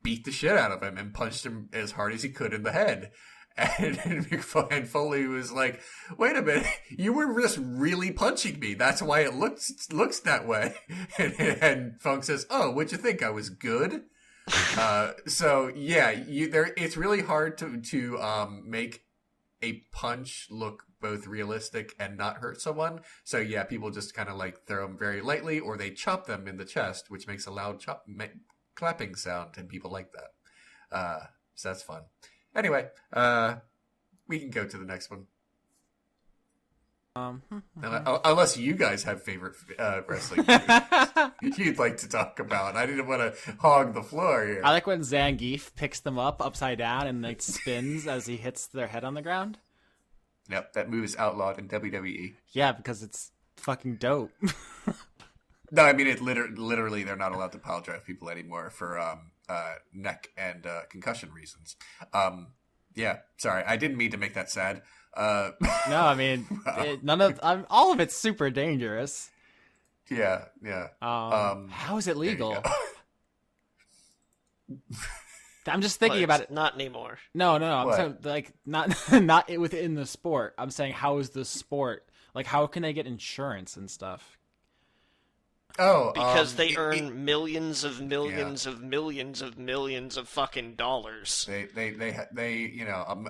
Speaker 1: beat the shit out of him and punched him as hard as he could in the head. And Foley was like, wait a minute, you were just really punching me. That's why it looks that way. And Funk says, oh, what'd you think? I was good? So yeah, it's really hard to make a punch look both realistic and not hurt someone. So yeah, people just kind of like throw them very lightly, or they chop them in the chest, which makes a loud clapping sound, and people like that. So that's fun. Anyway, we can go to the next one. Unless you guys have favorite wrestling moves you'd like to talk about. I didn't want to hog the floor here.
Speaker 3: I like when Zangief picks them up upside down and like spins as he hits their head on the ground.
Speaker 1: Yep, that move is outlawed in WWE.
Speaker 3: Yeah, because it's fucking dope.
Speaker 1: No, I mean, it literally they're not allowed to pile drive people anymore for neck and concussion reasons. Yeah, sorry, I didn't mean to make that sad.
Speaker 3: No, I mean, all of it's super dangerous.
Speaker 1: Yeah.
Speaker 3: How is it legal? I'm just thinking about it.
Speaker 2: Not anymore.
Speaker 3: No. I'm saying, like, not within the sport. I'm saying, how is the sport? Like, how can they get insurance and stuff?
Speaker 1: Oh,
Speaker 2: because they earn millions of fucking dollars.
Speaker 1: They you know,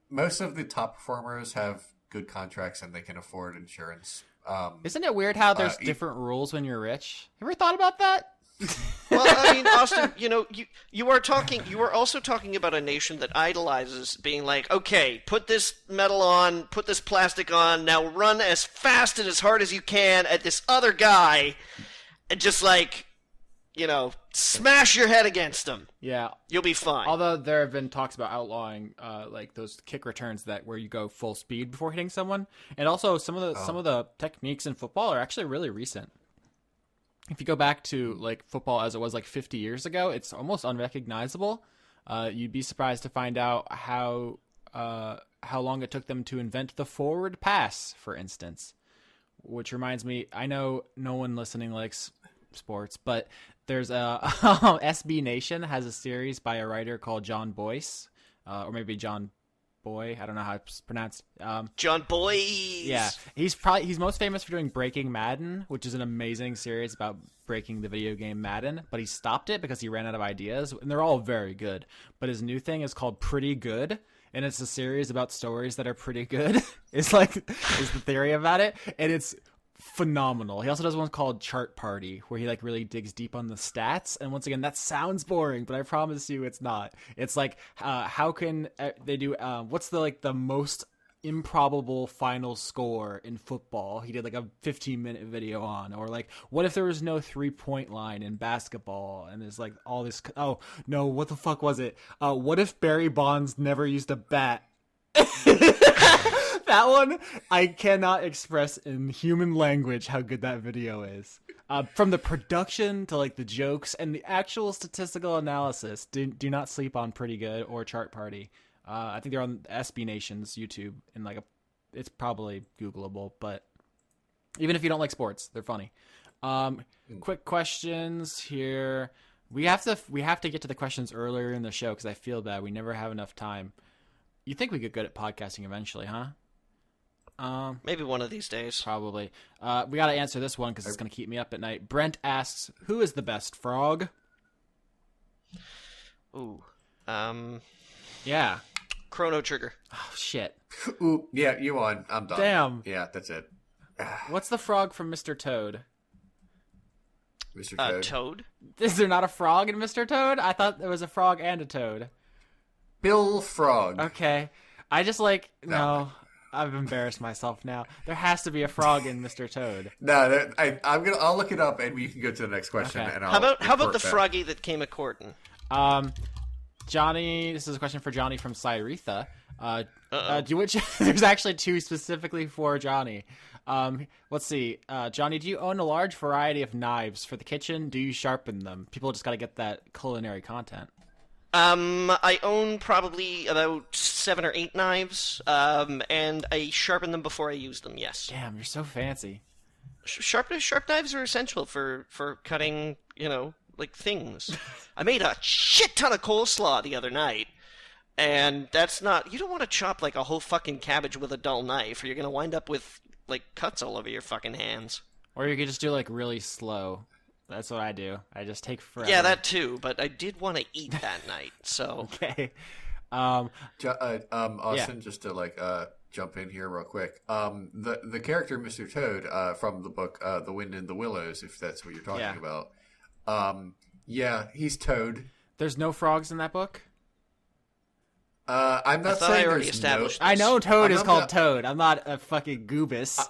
Speaker 1: most of the top performers have good contracts and they can afford insurance.
Speaker 3: Isn't it weird how there's different rules when you're rich? You ever thought about that?
Speaker 2: Well, I mean, Austin, you know, you are also talking about a nation that idolizes being like, okay, put this metal on, put this plastic on, now run as fast and as hard as you can at this other guy, and just like, you know, smash your head against him.
Speaker 3: Yeah,
Speaker 2: you'll be fine.
Speaker 3: Although there have been talks about outlawing, like those kick returns where you go full speed before hitting someone, and also some of the techniques in football are actually really recent. If you go back to like football as it was like 50 years ago, it's almost unrecognizable. You'd be surprised to find out how long it took them to invent the forward pass, for instance. Which reminds me, I know no one listening likes sports, but there's SB Nation has a series by a writer called John Boyce, or maybe John Boy. I don't know how it's pronounced.
Speaker 2: John Boyce.
Speaker 3: Yeah, he's most famous for doing Breaking Madden, which is an amazing series about breaking the video game Madden. But he stopped it because he ran out of ideas, and they're all very good. But his new thing is called Pretty Good, and it's a series about stories that are pretty good. is the theory about it, and it's phenomenal. He also does one called Chart Party, where he like really digs deep on the stats. And once again, that sounds boring, but I promise you it's not. It's like how can they do what's the most improbable final score in football? He did like a 15-minute video on, or like what if there was no 3-point line in basketball, and there's like all this. Oh no, what the fuck was it? What if Barry Bonds never used a bat? That one, I cannot express in human language how good that video is. From the production to like the jokes and the actual statistical analysis, do not sleep on Pretty Good or Chart Party. I think they're on SB Nation's YouTube, and it's probably Googleable, but even if you don't like sports, they're funny. Quick questions here. We have to get to the questions earlier in the show because I feel bad. We never have enough time. You think we get good at podcasting eventually, huh?
Speaker 2: Maybe one of these days.
Speaker 3: Probably. We got to answer this one because it's going to keep me up at night. Brent asks, who is the best frog?
Speaker 2: Ooh.
Speaker 3: Yeah.
Speaker 2: Chrono Trigger.
Speaker 3: Oh, shit.
Speaker 1: Ooh, yeah, you won. I'm done.
Speaker 3: Damn.
Speaker 1: Yeah, that's it.
Speaker 3: What's the frog from Mr. Toad?
Speaker 1: Mr. Toad.
Speaker 2: Toad?
Speaker 3: Is there not a frog in Mr. Toad? I thought there was a frog and a toad.
Speaker 1: Bill Frog.
Speaker 3: Okay. I just no. I've embarrassed myself now. There has to be a frog in Mr. Toad.
Speaker 1: No, I'll look it up and we can go to the next question.
Speaker 3: Okay.
Speaker 1: And I'll
Speaker 2: How about the
Speaker 1: back.
Speaker 2: froggy that came a courtin'?
Speaker 3: Johnny, this is a question for Johnny from Cyretha. There's actually two specifically for Johnny. Let's see. Johnny, do you own a large variety of knives for the kitchen? Do you sharpen them? People just got to get that culinary content.
Speaker 2: I own probably about 7 or 8 knives, and I sharpen them before I use them, yes.
Speaker 3: Damn, you're so fancy.
Speaker 2: Sharp knives are essential for cutting, things. I made a shit ton of coleslaw the other night, and you don't want to chop a whole fucking cabbage with a dull knife, or you're gonna wind up with, cuts all over your fucking hands.
Speaker 3: Or you could just do, really slow. That's what I do. I just take forever.
Speaker 2: Yeah, that too, but I did want to eat that night, so...
Speaker 3: Okay.
Speaker 1: Austin, just to, jump in here real quick. The character Mr. Toad from the book The Wind in the Willows, if that's what you're talking about. He's Toad.
Speaker 3: There's no frogs in that book?
Speaker 1: I'm not
Speaker 2: I
Speaker 1: saying
Speaker 2: already
Speaker 1: there's
Speaker 2: established
Speaker 3: I know Toad is called
Speaker 1: not...
Speaker 3: Toad. I'm not a fucking goobus.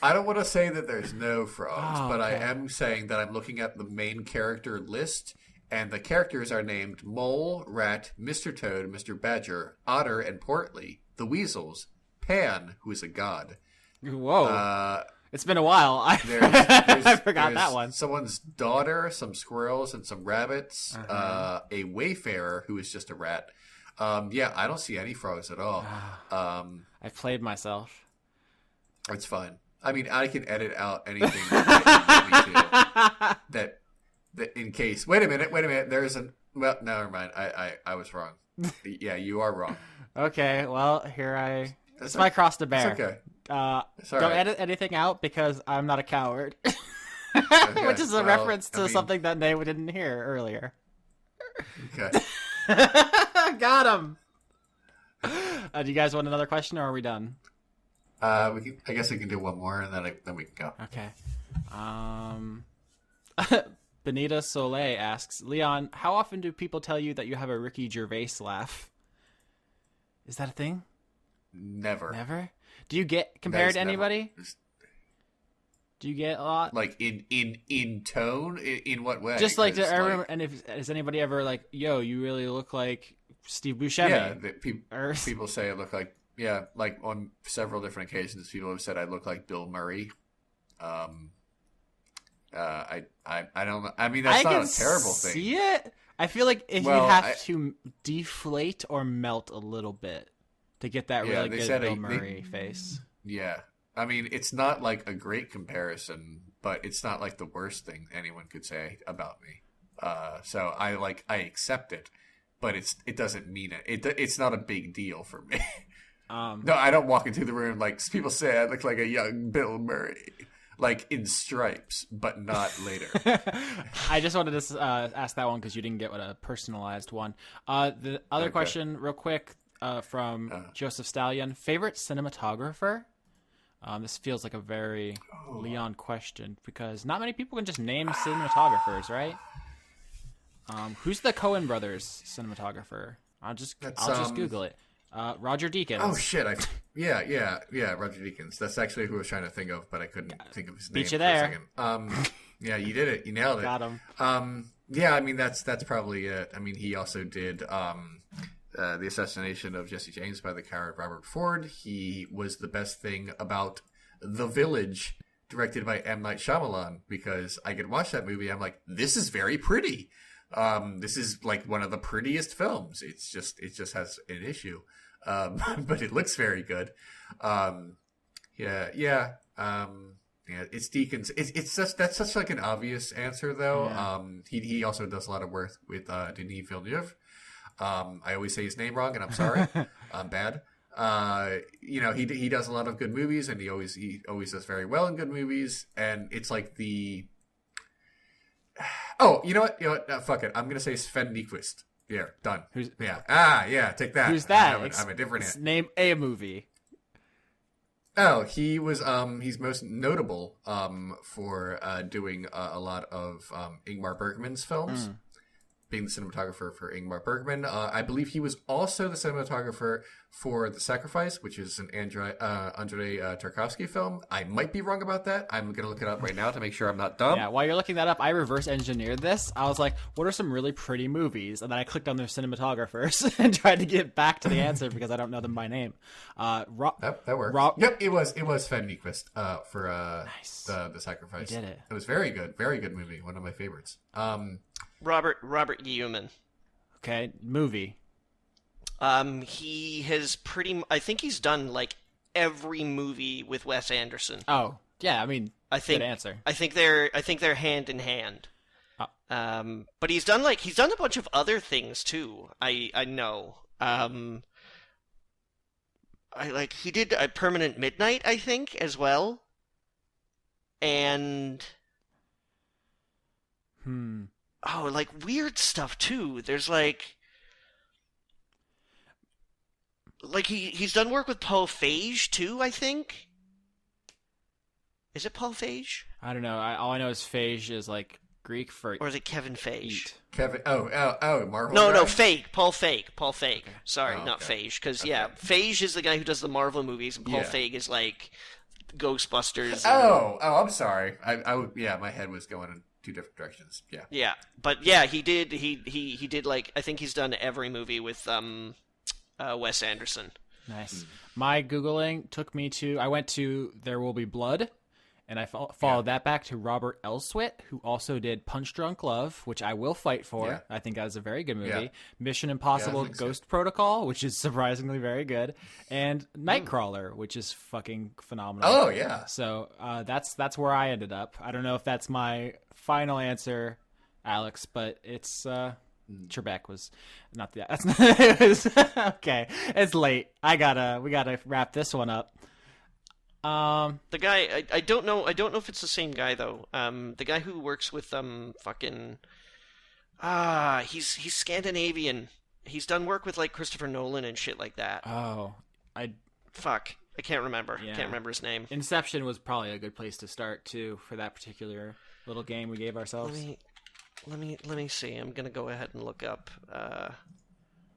Speaker 1: I don't want to say that there's no frogs, but I
Speaker 3: okay.
Speaker 1: am saying that I'm looking at the main character list, and the characters are named Mole, Rat, Mr. Toad, Mr. Badger, Otter, and Portly, the Weasels, Pan, who is a god.
Speaker 3: Whoa. It's been a while. I forgot that one.
Speaker 1: Someone's daughter, some squirrels, and some rabbits, a wayfarer who is just a rat. I don't see any frogs at all.
Speaker 3: I've played myself.
Speaker 1: It's fine. I mean, I can edit out anything that in case. Wait a minute. Well, never mind. I was wrong. Yeah, you are wrong.
Speaker 3: Okay, well, it's my cross to bear.
Speaker 1: It's okay.
Speaker 3: Don't edit anything out because I'm not a coward.
Speaker 1: Okay,
Speaker 3: Which is a reference to something that Nate didn't hear earlier.
Speaker 1: Okay.
Speaker 3: Got him. Do you guys want another question, or are we done?
Speaker 1: I guess we can do one more, and then we can go.
Speaker 3: Okay. Benita Soleil asks, Leon, how often do people tell you that you have a Ricky Gervais laugh? Is that a thing?
Speaker 1: Never.
Speaker 3: Never? Do you get compared to anybody? Do you get a lot?
Speaker 1: Like in tone? In what way?
Speaker 3: Just has anybody ever yo, you really look like Steve Buscemi?
Speaker 1: Yeah, people say I look like. Yeah, on several different occasions, people have said I look like Bill Murray. I don't know. I mean, that's not a terrible thing.
Speaker 3: See it? I feel like if you have to deflate or melt a little bit to get that really good Bill Murray face. Yeah,
Speaker 1: I mean, it's not a great comparison, but it's not the worst thing anyone could say about me. So I accept it, but it doesn't mean it. It's not a big deal for me. No, I don't walk into the room people say I look like a young Bill Murray, in stripes, but not later.
Speaker 3: I just wanted to ask that one because you didn't get a personalized one. The other question, real quick, from Joseph Stallion: favorite cinematographer? This feels like a very Leon question because not many people can just name cinematographers, right? Who's the Coen brothers cinematographer? I'll just Google it. Roger Deakins.
Speaker 1: Oh shit! Yeah, Roger Deakins. That's actually who I was trying to think of, but I couldn't think of his name.
Speaker 3: Beat you
Speaker 1: for
Speaker 3: there.
Speaker 1: A second. Yeah, you did it. You nailed it.
Speaker 3: Got him.
Speaker 1: Yeah, I mean that's probably it. I mean, he also did the assassination of Jesse James by the coward Robert Ford. He was the best thing about The Village, directed by M. Night Shyamalan, because I could watch that movie. I'm like, this is very pretty. This is like one of the prettiest films. It just has an issue, but it looks very good. Yeah. It's Deacons. It's just that's such like an obvious answer though.
Speaker 3: Yeah.
Speaker 1: He also does a lot of work with Denis Villeneuve. I always say his name wrong, and I'm sorry. I'm bad. He does a lot of good movies, and he always does very well in good movies. And it's like the you know what? Fuck it. I'm gonna say Sven Nykvist. Yeah, done. Take that.
Speaker 3: Who's that?
Speaker 1: I'm a different
Speaker 3: name a movie.
Speaker 1: Oh, he was he's most notable for doing a lot of Ingmar Bergman's films, being the cinematographer for Ingmar Bergman. I believe he was also the cinematographer for The Sacrifice, which is an Andrei Tarkovsky film. I might be wrong about that. I'm going to look it up right now to make sure I'm not dumb.
Speaker 3: Yeah, while you're looking that up, I reverse engineered this. I was like, what are some really pretty movies? And then I clicked on their cinematographers and tried to get back to the answer because I don't know them by name.
Speaker 1: That works. Yep, it was Sven Nykvist for
Speaker 3: nice.
Speaker 1: the Sacrifice.
Speaker 3: You did it.
Speaker 1: It was very good movie. One of my favorites.
Speaker 2: Robert Guillaumin.
Speaker 3: Okay, movie.
Speaker 2: He has I think he's done like every movie with Wes Anderson.
Speaker 3: Oh, yeah, I mean, good answer.
Speaker 2: I think they're hand in hand. But he's done a bunch of other things too. I know. He did a Permanent Midnight, I think, as well. And weird stuff too. There's he's done work with Paul Feig too, I think. Is it Paul Feig?
Speaker 3: I don't know. All I know is Feig is like Greek for
Speaker 2: or is it Kevin Feige?
Speaker 1: Kevin. Oh, Marvel.
Speaker 2: No, Feig. Paul Feig. Okay. Sorry, not
Speaker 1: okay.
Speaker 2: Feig. Because Feig is the guy who does the Marvel movies, and Paul Feig is like Ghostbusters.
Speaker 1: I'm sorry. My head was going in two different directions. Yeah.
Speaker 2: Yeah, but yeah, he did. He did I think he's done every movie with Wes Anderson.
Speaker 3: Nice. My Googling took me to. I went to There Will Be Blood, and I followed that back to Robert Elswit, who also did Punch Drunk Love, which I will fight for. Yeah. I think that was a very good movie. Yeah. Mission Impossible Ghost Protocol, which is surprisingly very good, and Nightcrawler, which is fucking phenomenal.
Speaker 1: Oh yeah.
Speaker 3: So that's where I ended up. I don't know if that's my final answer, Alex, but it's Trebek was not the. That's not, it was, okay. It's late. We gotta wrap this one up.
Speaker 2: The guy I don't know if it's the same guy though. The guy who works with he's Scandinavian. He's done work with Christopher Nolan and shit like that.
Speaker 3: Oh, I
Speaker 2: can't remember.
Speaker 3: Yeah.
Speaker 2: Can't remember his name.
Speaker 3: Inception was probably a good place to start too for that particular little game we gave ourselves.
Speaker 2: Let me see. I'm gonna go ahead and look up.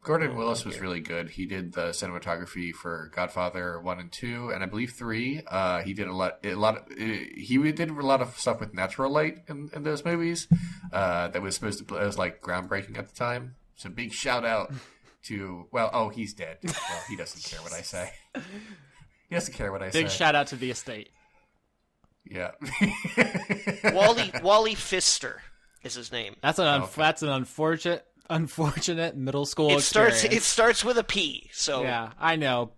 Speaker 1: Gordon Willis was really good. He did the cinematography for Godfather 1 and 2, and I believe 3. He did he did a lot of stuff with natural light in those movies. That was supposed to was groundbreaking at the time. So big shout out to he's dead. Well, he doesn't care what I say. He doesn't care what I say.
Speaker 3: Big shout out to the estate.
Speaker 1: Yeah.
Speaker 2: Wally Pfister is his name.
Speaker 3: That's an unfortunate middle school experience.
Speaker 2: It starts with a P. So
Speaker 3: yeah, I know.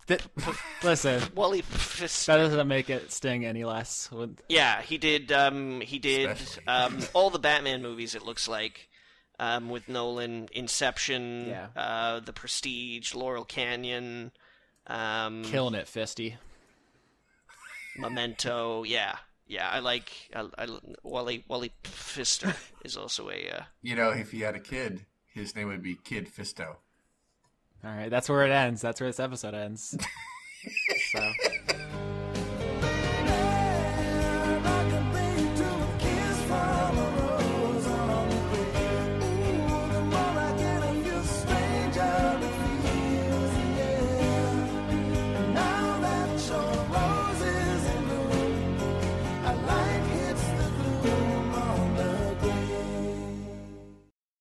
Speaker 3: Listen,
Speaker 2: Wally Pfister.
Speaker 3: That doesn't make it sting any less.
Speaker 2: Yeah, he did all the Batman movies. It looks like with Nolan, Inception, The Prestige, Laurel Canyon,
Speaker 3: killing it, Fisty.
Speaker 2: Memento. Yeah. I Wally Pfister is also a.
Speaker 1: If he had a kid, his name would be Kid Fisto.
Speaker 3: All right, that's where it ends. That's where this episode ends. So.